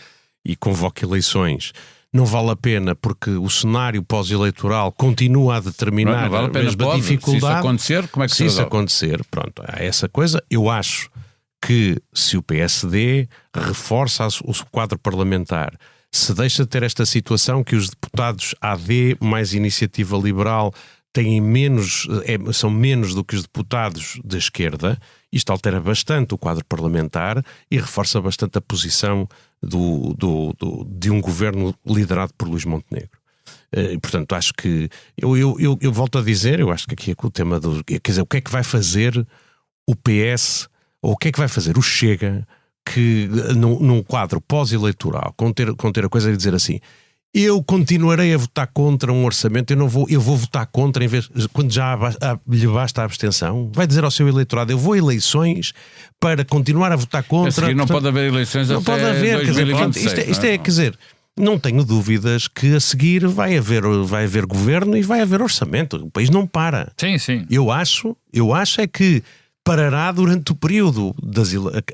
e convoque eleições, não vale a pena porque o cenário pós-eleitoral continua a determinar a mesma dificuldade. Se isso acontecer, como é que se resolve? Se isso acontecer, pronto, há essa coisa. Eu acho que se o PSD reforça o quadro parlamentar, se deixa de ter esta situação que os deputados AD mais iniciativa liberal têm são menos do que os deputados da esquerda, isto altera bastante o quadro parlamentar e reforça bastante a posição de um governo liderado por Luís Montenegro. Portanto, acho que eu volto a dizer, eu acho que aqui é com o tema quer dizer, o que é que vai fazer o PS Ou o que é que vai fazer o Chega que num quadro pós-eleitoral, com ter a coisa de dizer assim: eu continuarei a votar contra um orçamento, eu vou votar contra quando já lhe basta a abstenção? Vai dizer ao seu eleitorado: eu vou a eleições para continuar a votar contra. Não pode haver eleições não até pode haver, 2026. Quer dizer, não tenho dúvidas que a seguir vai haver governo e vai haver orçamento. O país não para. Sim. Eu acho é que parará durante o período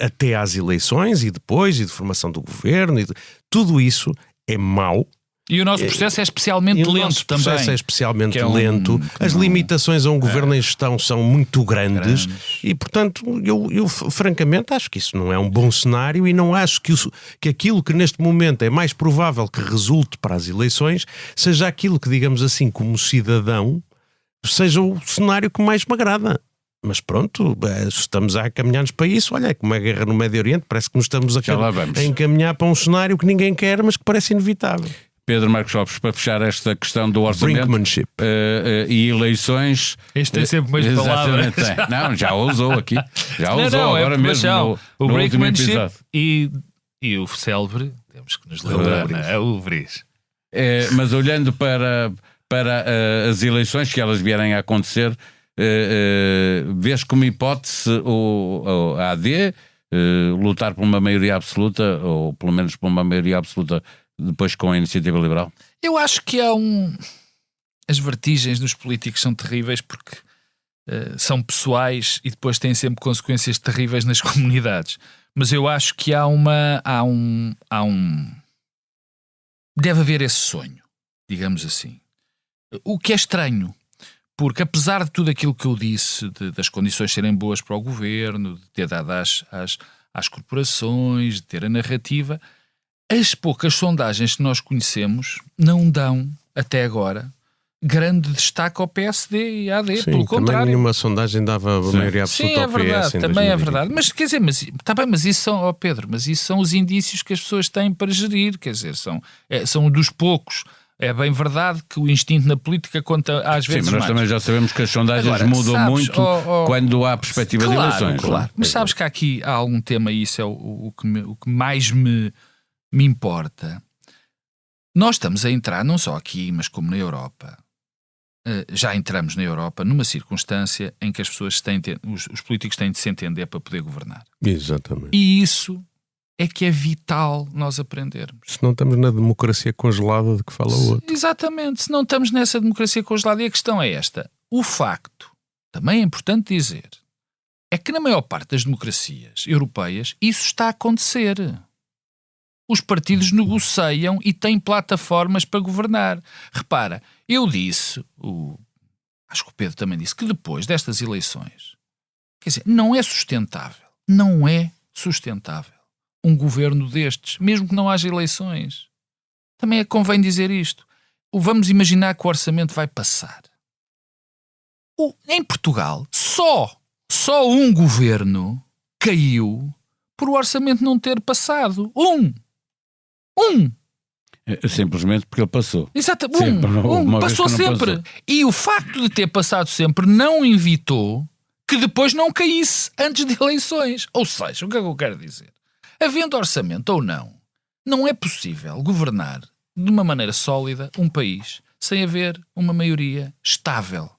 até às eleições e depois, e de formação do governo, tudo isso é mau. E o nosso processo é especialmente lento também. O processo é especialmente lento. As limitações a um governo em gestão são muito grandes. E, portanto, eu francamente acho que isso não é um bom cenário e não acho que aquilo que neste momento é mais provável que resulte para as eleições seja aquilo que, digamos assim, como cidadão, seja o cenário que mais me agrada. Mas pronto, estamos a caminhar-nos para isso. Olha, é como a guerra no Médio Oriente, parece que nos estamos a encaminhar para um cenário que ninguém quer, mas que parece inevitável. Pedro Marcos Lopes, para fechar esta questão do orçamento e eleições... Este tem sempre mais palavras. Não, já usou aqui. Já usou agora mesmo o no último episódio. E o célebre, temos que nos lembrar, é o Vris. Mas olhando para as eleições, que elas vierem a acontecer... vês como hipótese a AD lutar por uma maioria absoluta, ou pelo menos por uma maioria absoluta depois com a Iniciativa Liberal? Eu acho que as vertigens dos políticos são terríveis porque são pessoais e depois têm sempre consequências terríveis nas comunidades. Mas eu acho que deve haver esse sonho, digamos assim. O que é estranho, porque apesar de tudo aquilo que eu disse, das condições serem boas para o governo, de ter dado às corporações, de ter a narrativa, as poucas sondagens que nós conhecemos não dão, até agora, grande destaque ao PSD e à AD. Sim, pelo contrário. Nenhuma sondagem dava a maioria absoluta ao PS. Sim, é verdade, também é verdade. Mas quer dizer, mas isso são, Pedro, mas isso são os indícios que as pessoas têm para gerir, quer dizer, são dos poucos. É bem verdade que o instinto na política conta às vezes mais. Sim, mas nós também já sabemos que as sondagens mudam muito quando há perspectiva de eleições. Claro. Mas sabes que há algum tema, e isso é o que mais me importa. Nós estamos a entrar, não só aqui, mas como na Europa. Já entramos na Europa numa circunstância em que as pessoas os políticos têm de se entender para poder governar. Exatamente. E isso é que é vital nós aprendermos. Se não estamos na democracia congelada de que fala o outro. Exatamente, se não estamos nessa democracia congelada. E a questão é esta. O facto, também é importante dizer, é que na maior parte das democracias europeias isso está a acontecer. Os partidos negociam e têm plataformas para governar. Repara, eu disse, acho que o Pedro também disse, que depois destas eleições, quer dizer, não é sustentável um governo destes, mesmo que não haja eleições. Também convém dizer isto. Vamos imaginar que o orçamento vai passar. Em Portugal, só um governo caiu por o orçamento não ter passado. Um! Simplesmente porque ele passou. Exato, passou sempre. Passou. E o facto de ter passado sempre não evitou que depois não caísse antes de eleições. Ou seja, o que é que eu quero dizer? Havendo orçamento ou não é possível governar de uma maneira sólida um país sem haver uma maioria estável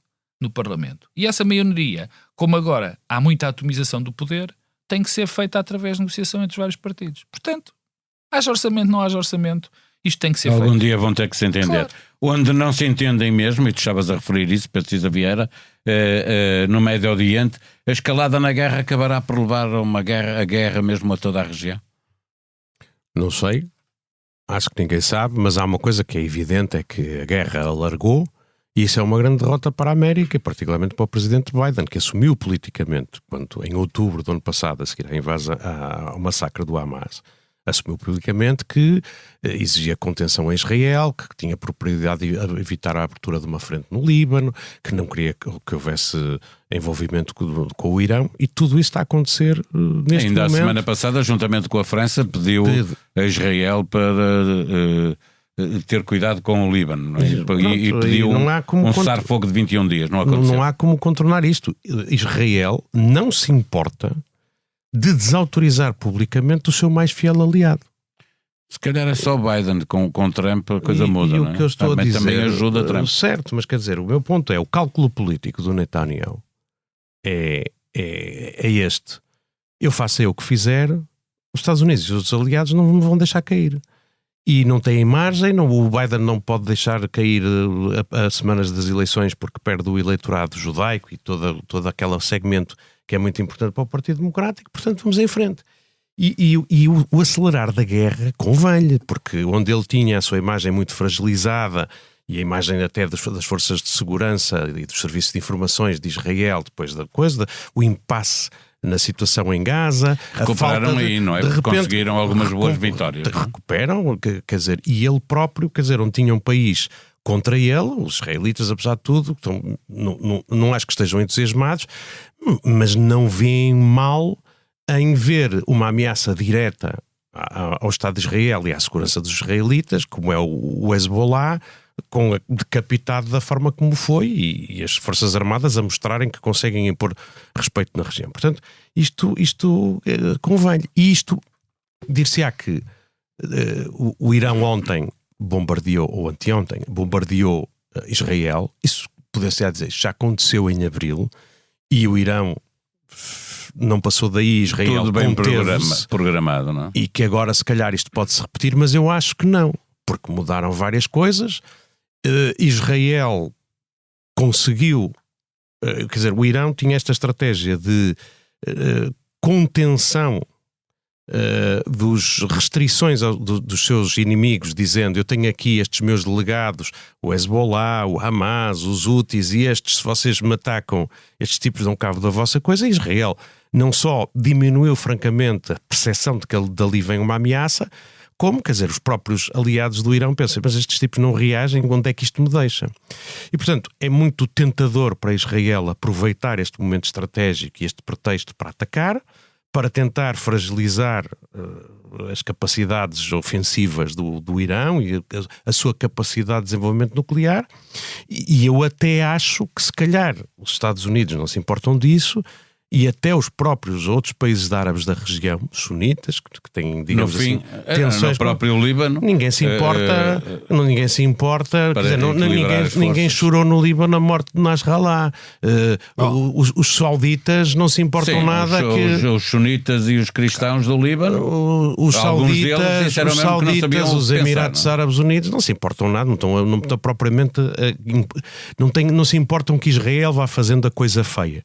no Parlamento. E essa maioria, como agora há muita atomização do poder, tem que ser feita através de negociação entre os vários partidos. Portanto, haja orçamento, não haja orçamento, isto tem que ser feito. Algum dia vão ter que se entender. Claro. Onde não se entendem mesmo, e tu estavas a referir isso, Pedro Cisa Vieira, no Médio Oriente, a escalada na guerra acabará por levar a guerra mesmo a toda a região? Não sei, acho que ninguém sabe, mas há uma coisa que é evidente, é que a guerra alargou, e isso é uma grande derrota para a América, e particularmente para o presidente Biden, que assumiu politicamente, quando em outubro do ano passado, a seguir ao massacre do Hamas, assumiu publicamente que exigia contenção a Israel, que tinha por prioridade evitar a abertura de uma frente no Líbano, que não queria que houvesse envolvimento com o Irão, e tudo isso está a acontecer neste momento. Ainda a semana passada, juntamente com a França, pediu a Israel para ter cuidado com o Líbano, não é? E pediu um cessar-fogo de 21 dias. Não aconteceu. Não há como contornar isto. Israel não se importa de desautorizar publicamente o seu mais fiel aliado. Se calhar é só Biden, com Trump a coisa muda, e não é? O que eu estou a dizer, também ajuda Trump. Certo, mas quer dizer, o meu ponto é, o cálculo político do Netanyahu é este. Eu faço o que fizer, os Estados Unidos e os outros aliados não me vão deixar cair. E não tem margem, o Biden não pode deixar cair as semanas das eleições porque perde o eleitorado judaico e todo aquele segmento que é muito importante para o Partido Democrático, portanto vamos em frente. E o acelerar da guerra convém-lhe, porque onde ele tinha a sua imagem muito fragilizada e a imagem até das forças de segurança e dos serviços de informações de Israel, depois da coisa, o impasse na situação em Gaza, recuperaram aí, não é? Porque conseguiram algumas boas vitórias. Recuperam, quer dizer, e ele próprio, quer dizer, onde tinha um país contra ele, os israelitas, apesar de tudo, não acho que estejam entusiasmados, mas não veem mal em ver uma ameaça direta ao Estado de Israel e à segurança dos israelitas, como é o Hezbollah, decapitado da forma como foi, e as Forças Armadas a mostrarem que conseguem impor respeito na região. Portanto, isto convém. E isto, dir-se-á que o Irão ontem bombardeou, ou anteontem, bombardeou Israel. Isso poder-se-á dizer, já aconteceu em abril, e o Irão não passou daí, Israel tudo bem programado, não é? E que agora se calhar isto pode-se repetir, mas eu acho que não, porque mudaram várias coisas. Israel conseguiu, quer dizer, o Irão tinha esta estratégia de contenção dos restrições dos seus inimigos, dizendo, eu tenho aqui estes meus delegados, o Hezbollah, o Hamas, os Houthis, e estes, se vocês me atacam, estes tipos dão cabo da vossa coisa. E Israel não só diminuiu francamente a percepção de que dali vem uma ameaça, como, quer dizer, os próprios aliados do Irão pensam, mas estes tipos não reagem, onde é que isto me deixa? E, portanto, é muito tentador para Israel aproveitar este momento estratégico e este pretexto para atacar, para tentar fragilizar as capacidades ofensivas do Irão e a sua capacidade de desenvolvimento nuclear. E eu até acho que, se calhar, os Estados Unidos não se importam disso, e até os próprios outros países árabes da região, sunitas, que têm, digamos no fim, assim, tensões... No próprio Líbano... Ninguém se importa, quer dizer, ninguém chorou no Líbano a morte de Nasrallah. Os sauditas não se importam nada os sunitas e os cristãos do Líbano, os sauditas, os Emirados Árabes Unidos não se importam nada, não estão propriamente... Não se importam que Israel vá fazendo a coisa feia.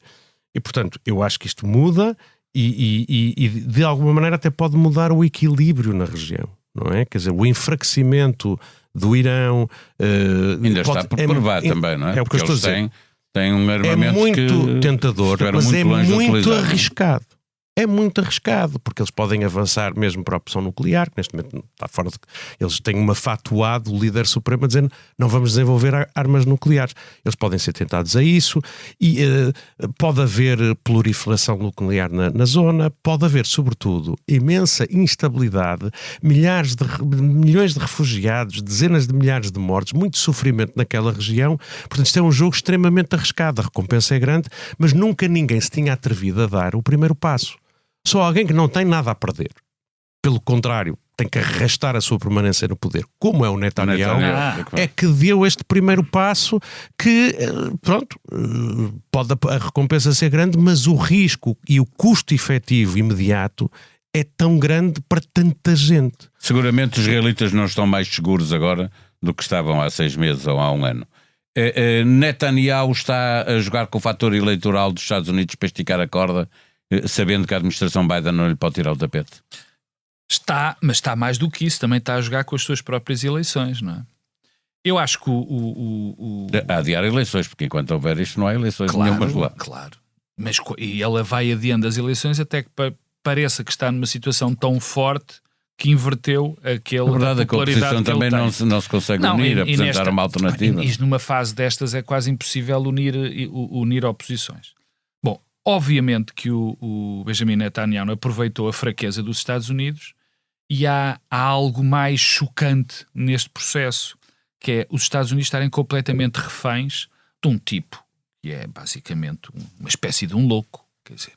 E, portanto, eu acho que isto muda e de alguma maneira até pode mudar o equilíbrio na região, não é? Quer dizer, o enfraquecimento do Irão... ainda está por provar também, não é? É o que eu estou a dizer. Tem um armamento é muito tentador, mas é muito arriscado. É muito arriscado, porque eles podem avançar mesmo para a opção nuclear, que neste momento está fora de... Eles têm uma fatuá do líder supremo dizendo não vamos desenvolver armas nucleares. Eles podem ser tentados a isso e pode haver proliferação nuclear na zona, pode haver, sobretudo, imensa instabilidade, milhões de refugiados, dezenas de milhares de mortes, muito sofrimento naquela região. Portanto, isto é um jogo extremamente arriscado. A recompensa é grande, mas nunca ninguém se tinha atrevido a dar o primeiro passo. Só alguém que não tem nada a perder. Pelo contrário, tem que arrastar a sua permanência no poder, como é o Netanyahu, é que deu este primeiro passo que, pronto, pode a recompensa ser grande, mas o risco e o custo efetivo imediato é tão grande para tanta gente. Seguramente os israelitas não estão mais seguros agora do que estavam há 6 meses ou há 1 ano. Netanyahu está a jogar com o fator eleitoral dos Estados Unidos para esticar a corda, sabendo que a administração Biden não lhe pode tirar o tapete? Está, mas está mais do que isso, também está a jogar com as suas próprias eleições, não é? Eu acho que Há adiar eleições, porque enquanto houver isto não há eleições nenhumas lá. Claro, mas e ela vai adiando as eleições até que pareça que está numa situação tão forte que inverteu aquele... A verdade é que a oposição também não se consegue unir, apresentar uma alternativa. E numa fase destas é quase impossível unir oposições. Bom, obviamente que o Benjamin Netanyahu aproveitou a fraqueza dos Estados Unidos e há algo mais chocante neste processo, que é os Estados Unidos estarem completamente reféns de um tipo que é basicamente uma espécie de um louco, quer dizer,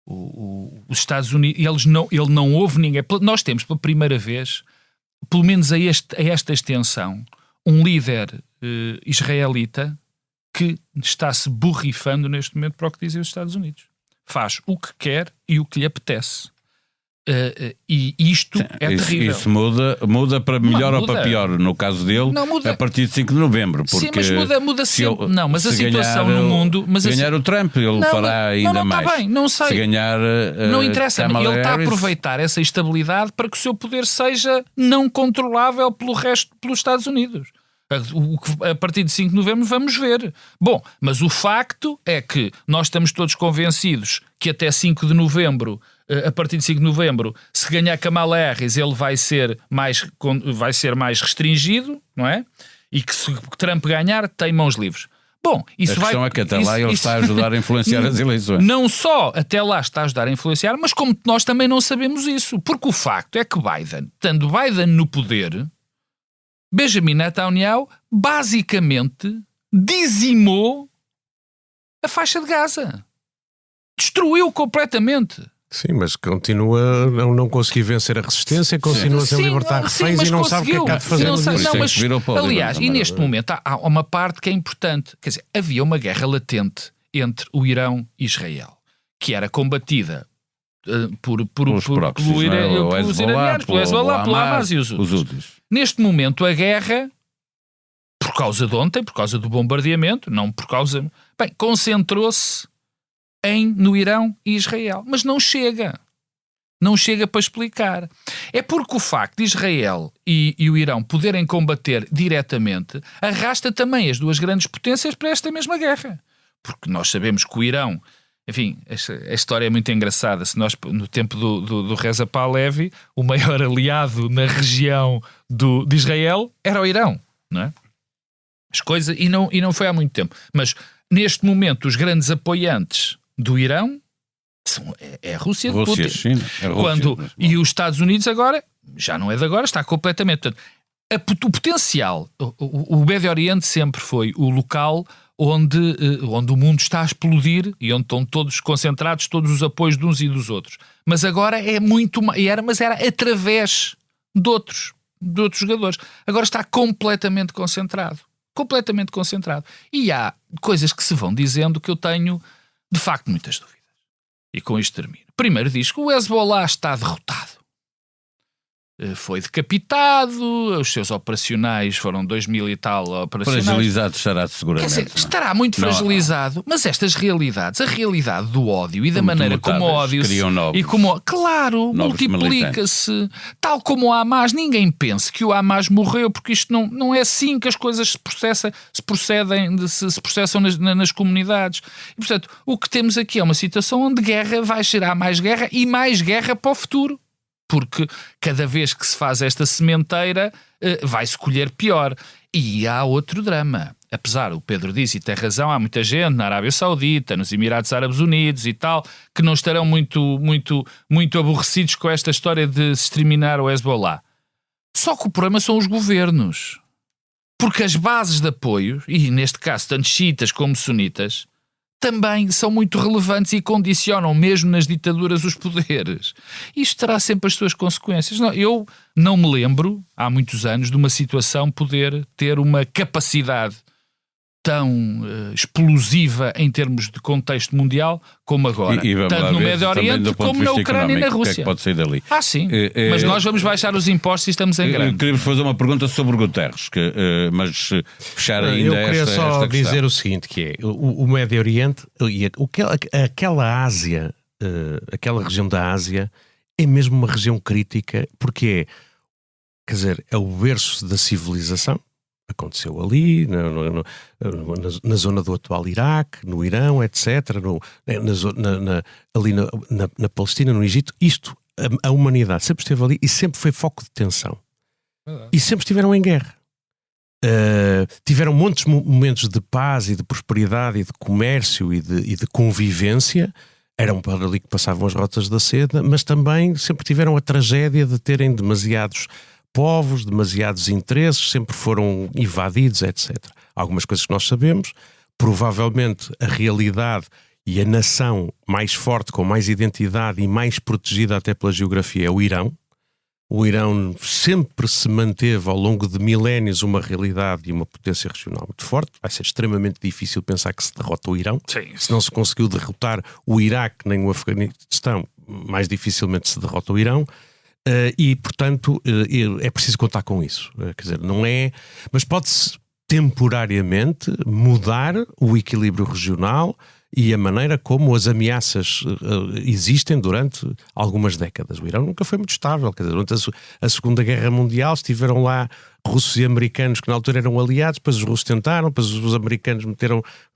os Estados Unidos, ele não houve ninguém. Nós temos pela primeira vez, pelo menos a esta extensão, um líder israelita que está-se borrifando neste momento para o que dizem os Estados Unidos. Faz o que quer e o que lhe apetece. E isto é terrível. Isso muda para melhor ou para pior, no caso dele, a partir de 5 de novembro. Porque sim, mas muda sempre. Não, mas a situação no mundo... Se ganhar o Trump, ele fará ainda mais. Está bem, não sei. Se ganhar não interessa, ele está a aproveitar essa instabilidade para que o seu poder seja não controlável pelos Estados Unidos. A partir de 5 de novembro vamos ver. Bom, mas o facto é que nós estamos todos convencidos que até 5 de novembro, a partir de 5 de novembro, se ganhar Kamala Harris, ele vai ser mais restringido, não é? E que se Trump ganhar, tem mãos livres. Bom, isso a questão é que até lá ele está a ajudar a influenciar as eleições. Não só até lá está a ajudar a influenciar, mas como nós também não sabemos isso. Porque o facto é que estando Biden no poder, Benjamin Netanyahu basicamente dizimou a faixa de Gaza. Destruiu completamente. Sim, mas continua a não conseguir vencer a resistência, continua sem libertar reféns e não sabe o que é que há de fazer. Aliás, e neste momento há uma parte que é importante. Quer dizer, havia uma guerra latente entre o Irão e Israel, que era combatida pelos iranianos, pelo Hezbollah, pelo Hamas e os Houthis. Neste momento a guerra, por causa de ontem, por causa do bombardeamento, não por causa... Bem, concentrou-se no Irão e Israel. Mas não chega. Não chega para explicar. É porque o facto de Israel e o Irão poderem combater diretamente arrasta também as duas grandes potências para esta mesma guerra. Porque nós sabemos que o Irão... Enfim, a história é muito engraçada. Se nós, no tempo do Reza Pahlavi, o maior aliado na região de Israel era o Irão, não é? E não foi há muito tempo. Mas, neste momento, os grandes apoiantes do Irão é a Rússia de Putin. China, e os Estados Unidos agora, já não é de agora, está completamente... Portanto, o potencial, o Médio Oriente sempre foi o local onde o mundo está a explodir e onde estão todos concentrados, todos os apoios de uns e dos outros. Mas agora é muito... Mas era através de outros jogadores. Agora está completamente concentrado. Completamente concentrado. E há coisas que se vão dizendo que eu tenho, de facto, muitas dúvidas. E com isto termino. Primeiro diz que o Hezbollah está derrotado. Foi decapitado, os seus operacionais foram 2.000 e tal operacionais. Fragilizado estará seguramente. Quer dizer, estará muito fragilizado, mas estas realidades, a realidade do ódio e da maneira como o ódio claro, multiplica-se, tal como o Hamas. Ninguém pense que o Hamas morreu, porque isto não é assim que as coisas se processam nas comunidades. E, portanto, o que temos aqui é uma situação onde guerra vai gerar mais guerra e mais guerra para o futuro. Porque cada vez que se faz esta sementeira vai-se colher pior. E há outro drama. Apesar, o Pedro disse, e tem razão, há muita gente na Arábia Saudita, nos Emirados Árabes Unidos e tal, que não estarão muito aborrecidos com esta história de se exterminar o Hezbollah. Só que o problema são os governos. Porque as bases de apoio, e neste caso tanto xiitas como sunitas, também são muito relevantes e condicionam mesmo nas ditaduras os poderes. Isto terá sempre as suas consequências. Eu não me lembro, há muitos anos, de uma situação poder ter uma capacidade tão explosiva em termos de contexto mundial como agora. Tanto no Médio Oriente como na Ucrânia e na Rússia. Que é que pode sair dali? Sim. Mas nós vamos baixar os impostos e estamos em grande. Queríamos fazer uma pergunta sobre Guterres, mas fechar ainda esta questão. Eu queria só dizer o seguinte, que é o Médio Oriente e aquela Ásia, aquela região da Ásia é mesmo uma região crítica, porque quer dizer, é o berço da civilização. Aconteceu ali, na zona do atual Iraque, no Irão, etc., ali na Palestina, no Egito. Isto, a humanidade sempre esteve ali e sempre foi foco de tensão. E sempre estiveram em guerra. Tiveram muitos momentos de paz e de prosperidade e de comércio e de convivência. Eram para ali que passavam as rotas da seda, mas também sempre tiveram a tragédia de terem demasiados povos, demasiados interesses, sempre foram invadidos, etc. Algumas coisas que nós sabemos, provavelmente a realidade e a nação mais forte, com mais identidade e mais protegida até pela geografia é o Irão. O Irão sempre se manteve ao longo de milénios uma realidade e uma potência regional muito forte. Vai ser extremamente difícil pensar que se derrota o Irão. Sim. Se não se conseguiu derrotar o Iraque nem o Afeganistão, mais dificilmente se derrota o Irão. E, portanto, é preciso contar com isso. Quer dizer, não é... Mas pode-se temporariamente mudar o equilíbrio regional e a maneira como as ameaças existem durante algumas décadas. O Irão nunca foi muito estável. Quer dizer, durante a Segunda Guerra Mundial estiveram lá russos e americanos que na altura eram aliados, depois os russos tentaram, depois os americanos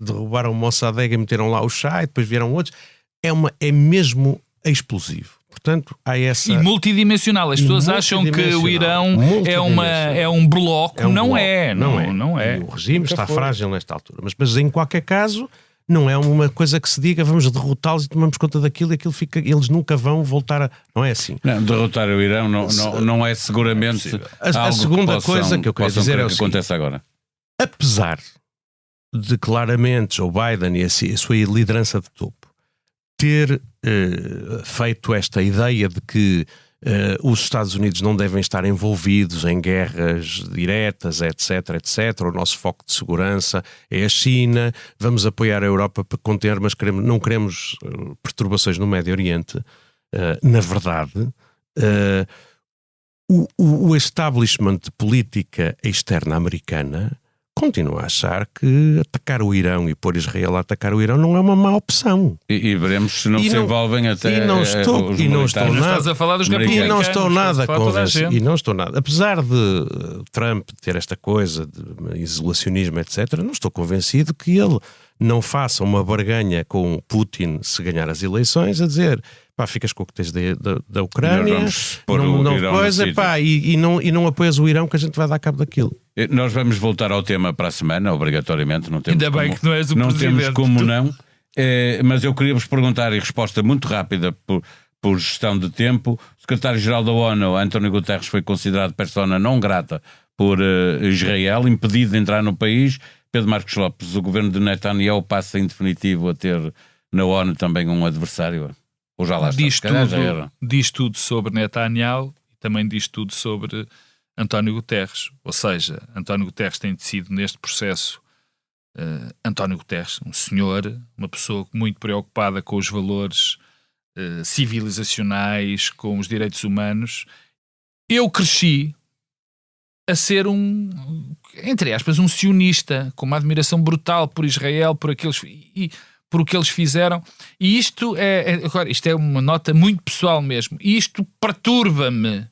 derrubaram Mossadegh e meteram lá o Shah, e depois vieram outros. É mesmo explosivo. Portanto, há essa... E multidimensional. As pessoas acham que o Irão é um bloco. Não é. E o regime está frágil nesta altura. Mas em qualquer caso, não é uma coisa que se diga vamos derrotá-los e tomamos conta daquilo e aquilo fica... Eles nunca vão voltar a... Não é assim. Não, derrotar o Irão não é seguramente a segunda coisa que eu queria dizer é o seguinte. Acontece agora. Apesar de claramente Joe Biden e a sua liderança de topo ter feito esta ideia de que os Estados Unidos não devem estar envolvidos em guerras diretas, etc, etc. O nosso foco de segurança é a China, vamos apoiar a Europa para conter, mas não queremos perturbações no Médio Oriente. Na verdade, o establishment de política externa americana continua a achar que atacar o Irão e pôr Israel a atacar o Irão não é uma má opção. E veremos se não se envolvem até e não estou, os e não estou nada, estás a falar dos republicanos, e não estou nada convencido. E não estou nada. Apesar de Trump ter esta coisa de isolacionismo, etc., não estou convencido que ele não faça uma barganha com Putin se ganhar as eleições, a dizer... Pá, ficas com o que tens da Ucrânia, e não apoias o Irão, que a gente vai dar cabo daquilo. Nós vamos voltar ao tema para a semana, obrigatoriamente. Não temos ainda bem que não és o não presidente. Temos como não. Mas eu queria vos perguntar, em resposta muito rápida por gestão de tempo, o secretário-geral da ONU, António Guterres, foi considerado persona não grata por Israel, impedido de entrar no país. Pedro Marcos Lopes, o governo de Netanyahu passa em definitivo a ter na ONU também um adversário. Ou já lá está. Diz tudo sobre Netanyahu e também diz tudo sobre António Guterres. Ou seja, António Guterres tem sido neste processo António Guterres, um senhor, uma pessoa muito preocupada com os valores civilizacionais, com os direitos humanos. Eu cresci a ser entre aspas, um sionista, com uma admiração brutal por Israel, por o que eles fizeram, e isto é uma nota muito pessoal mesmo, e isto perturba-me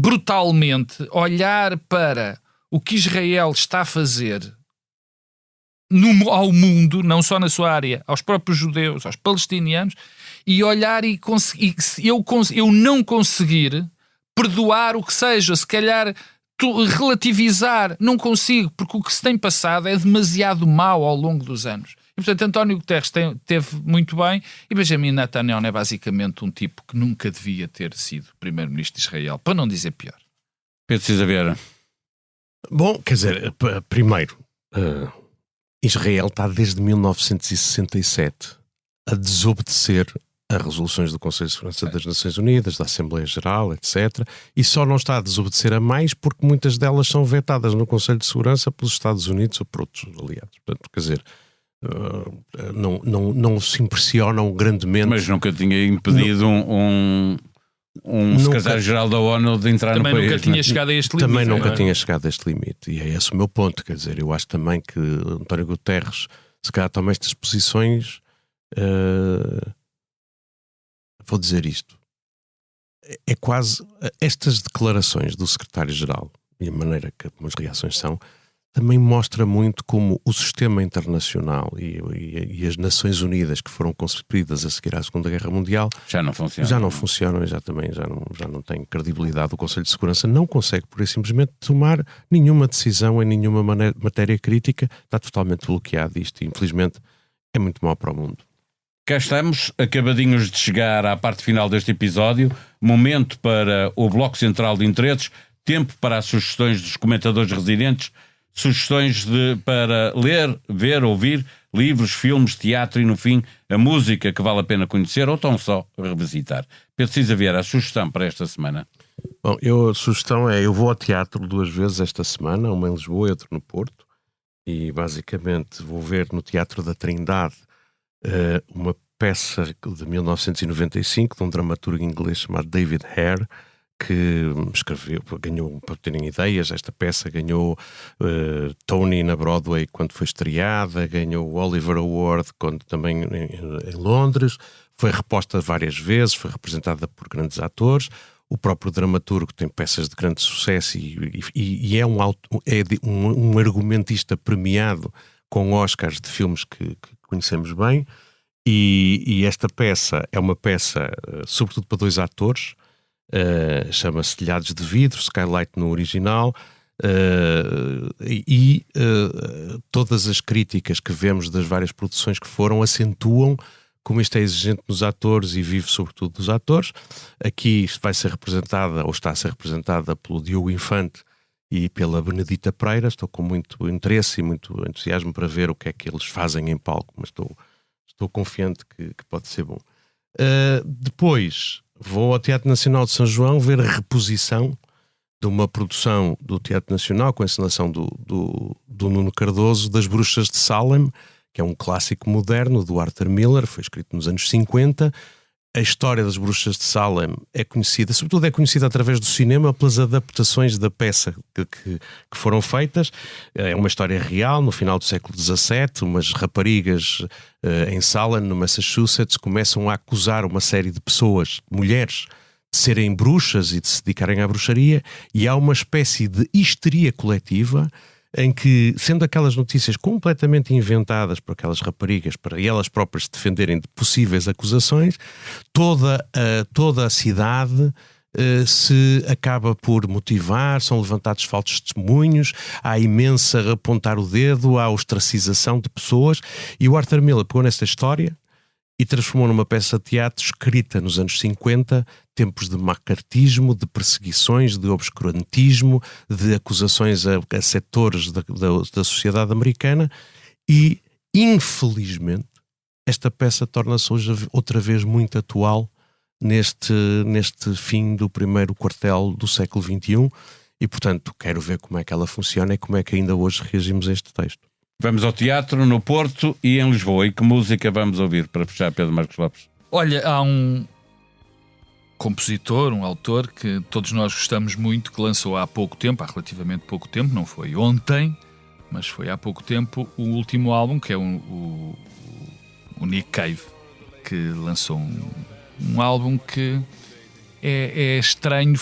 brutalmente olhar para o que Israel está a fazer ao mundo, não só na sua área, aos próprios judeus, aos palestinianos, e olhar e eu não conseguir perdoar o que seja, se calhar relativizar, não consigo, porque o que se tem passado é demasiado mau ao longo dos anos. E, portanto, António Guterres teve muito bem, e Benjamin Netanyahu é basicamente um tipo que nunca devia ter sido primeiro-ministro de Israel, para não dizer pior. Pedro Cisa Vieira. Bom, quer dizer, primeiro, Israel está desde 1967 a desobedecer as resoluções do Conselho de Segurança das Nações Unidas, da Assembleia Geral, etc. E só não está a desobedecer a mais porque muitas delas são vetadas no Conselho de Segurança pelos Estados Unidos ou por outros aliados. Portanto, quer dizer, não se impressionam grandemente. Mas nunca tinha impedido um secretário-geral da ONU de entrar também no país. Nunca tinha chegado a este limite. Também nunca tinha chegado a este limite. E é esse o meu ponto. Quer dizer, eu acho também que António Guterres, se calhar toma estas posições... Vou dizer isto. É quase... Estas declarações do secretário-geral e a maneira como as reações são, também mostra muito como o sistema internacional e as Nações Unidas que foram concebidas a seguir à Segunda Guerra Mundial já não funcionam. Já não têm credibilidade. O Conselho de Segurança não consegue, por isso, simplesmente tomar nenhuma decisão em nenhuma matéria crítica. Está totalmente bloqueado isto e, infelizmente, é muito mau para o mundo. Cá estamos, acabadinhos de chegar à parte final deste episódio. Momento para o Bloco Central de Interesses. Tempo para as sugestões dos comentadores residentes. Sugestões para ler, ver, ouvir livros, filmes, teatro e, no fim, a música que vale a pena conhecer ou tão só revisitar. Pedro Cisa Vieira, a sugestão para esta semana? Bom, a sugestão é, eu vou ao teatro 2 vezes esta semana, uma em Lisboa e outra no Porto, e basicamente vou ver no Teatro da Trindade uma peça de 1995 de um dramaturgo inglês chamado David Hare, que escreveu, ganhou, para terem ideias, esta peça ganhou Tony na Broadway quando foi estreada, ganhou o Oliver Award também em Londres, foi reposta várias vezes, foi representada por grandes atores. O próprio dramaturgo tem peças de grande sucesso e é um argumentista premiado com Oscars de filmes que conhecemos bem. E esta peça é uma peça sobretudo para 2 atores, chama-se Telhados de Vidro, Skylight no original, todas as críticas que vemos das várias produções que foram acentuam como isto é exigente nos atores e vive sobretudo dos atores. Aqui vai ser representada, ou está a ser representada, pelo Diogo Infante e pela Benedita Pereira. Estou com muito interesse e muito entusiasmo para ver o que é que eles fazem em palco, mas estou confiante que pode ser bom. Depois vou ao Teatro Nacional de São João ver a reposição de uma produção do Teatro Nacional com a encenação do Nuno Cardoso, das Bruxas de Salem, que é um clássico moderno do Arthur Miller, foi escrito nos anos 50. A história das Bruxas de Salem é conhecida, sobretudo é conhecida através do cinema, pelas adaptações da peça que foram feitas. É uma história real, no final do século XVII, umas raparigas em Salem, no Massachusetts, começam a acusar uma série de pessoas, mulheres, de serem bruxas e de se dedicarem à bruxaria, e há uma espécie de histeria coletiva em que, sendo aquelas notícias completamente inventadas por aquelas raparigas para elas próprias se defenderem de possíveis acusações, toda a cidade se acaba por motivar, são levantados falsos testemunhos, há imensa apontar o dedo, há ostracização de pessoas, e o Arthur Miller pegou nesta história e transformou numa peça de teatro escrita nos anos 50, tempos de macartismo, de perseguições, de obscurantismo, de acusações a setores da sociedade americana, e, infelizmente, esta peça torna-se hoje outra vez muito atual neste fim do primeiro quartel do século XXI, e, portanto, quero ver como é que ela funciona e como é que ainda hoje reagimos a este texto. Vamos ao teatro no Porto e em Lisboa. E que música vamos ouvir para fechar, Pedro Marcos Lopes? Olha, há um compositor, um autor que todos nós gostamos muito, que lançou há pouco tempo, há relativamente pouco tempo, não foi ontem, mas foi há pouco tempo, o último álbum, que é o Nick Cave, que lançou um álbum que é estranho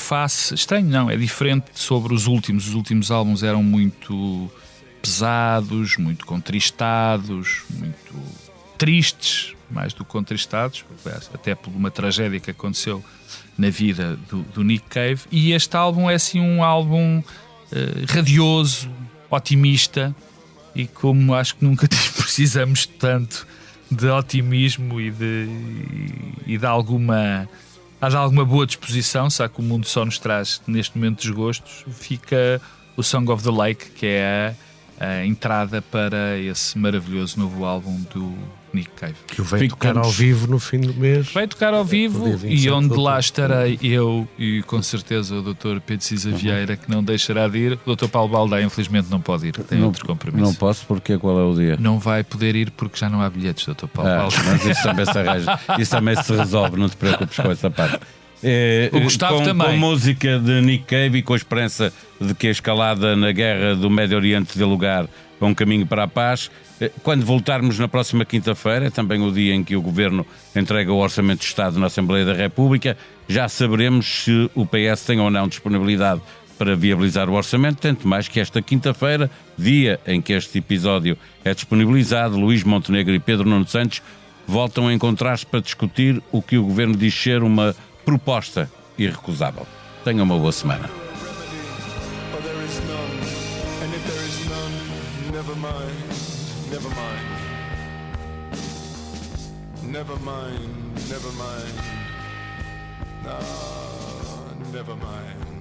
estranho não, é diferente sobre os últimos. Os últimos álbuns eram muito pesados, muito contristados, muito tristes, mais do que contristados, até por uma tragédia que aconteceu na vida do Nick Cave. E este álbum é assim um álbum radioso, otimista, e como acho que nunca precisamos tanto de otimismo e de alguma boa disposição, sabe que o mundo só nos traz neste momento desgostos, fica o Song of the Lake, que é a entrada para esse maravilhoso novo álbum do Nick Cave. Que vai tocar ao vivo no fim do mês. Vai tocar ao vivo e onde lá estarei eu e com certeza o Dr. Pedro Cisa Vieira, que não deixará de ir. O Dr. Paulo Baldaia infelizmente não pode ir, tem outros compromissos. Não posso, porque qual é o dia? Não vai poder ir porque já não há bilhetes, Dr. Paulo Baldaia. Mas isso também se arranja, isso também se resolve, não te preocupes com essa parte. O Gustavo também. Com música de Nick Cave e com a esperança de que a escalada na guerra do Médio Oriente dê lugar a um caminho para a paz. Quando voltarmos na próxima quinta-feira, é também o dia em que o Governo entrega o Orçamento de Estado na Assembleia da República, já saberemos se o PS tem ou não disponibilidade para viabilizar o orçamento, tanto mais que esta quinta-feira, dia em que este episódio é disponibilizado, Luís Montenegro e Pedro Nuno Santos voltam a encontrar-se para discutir o que o Governo diz ser uma proposta irrecusável. Tenha uma boa semana. Never mind.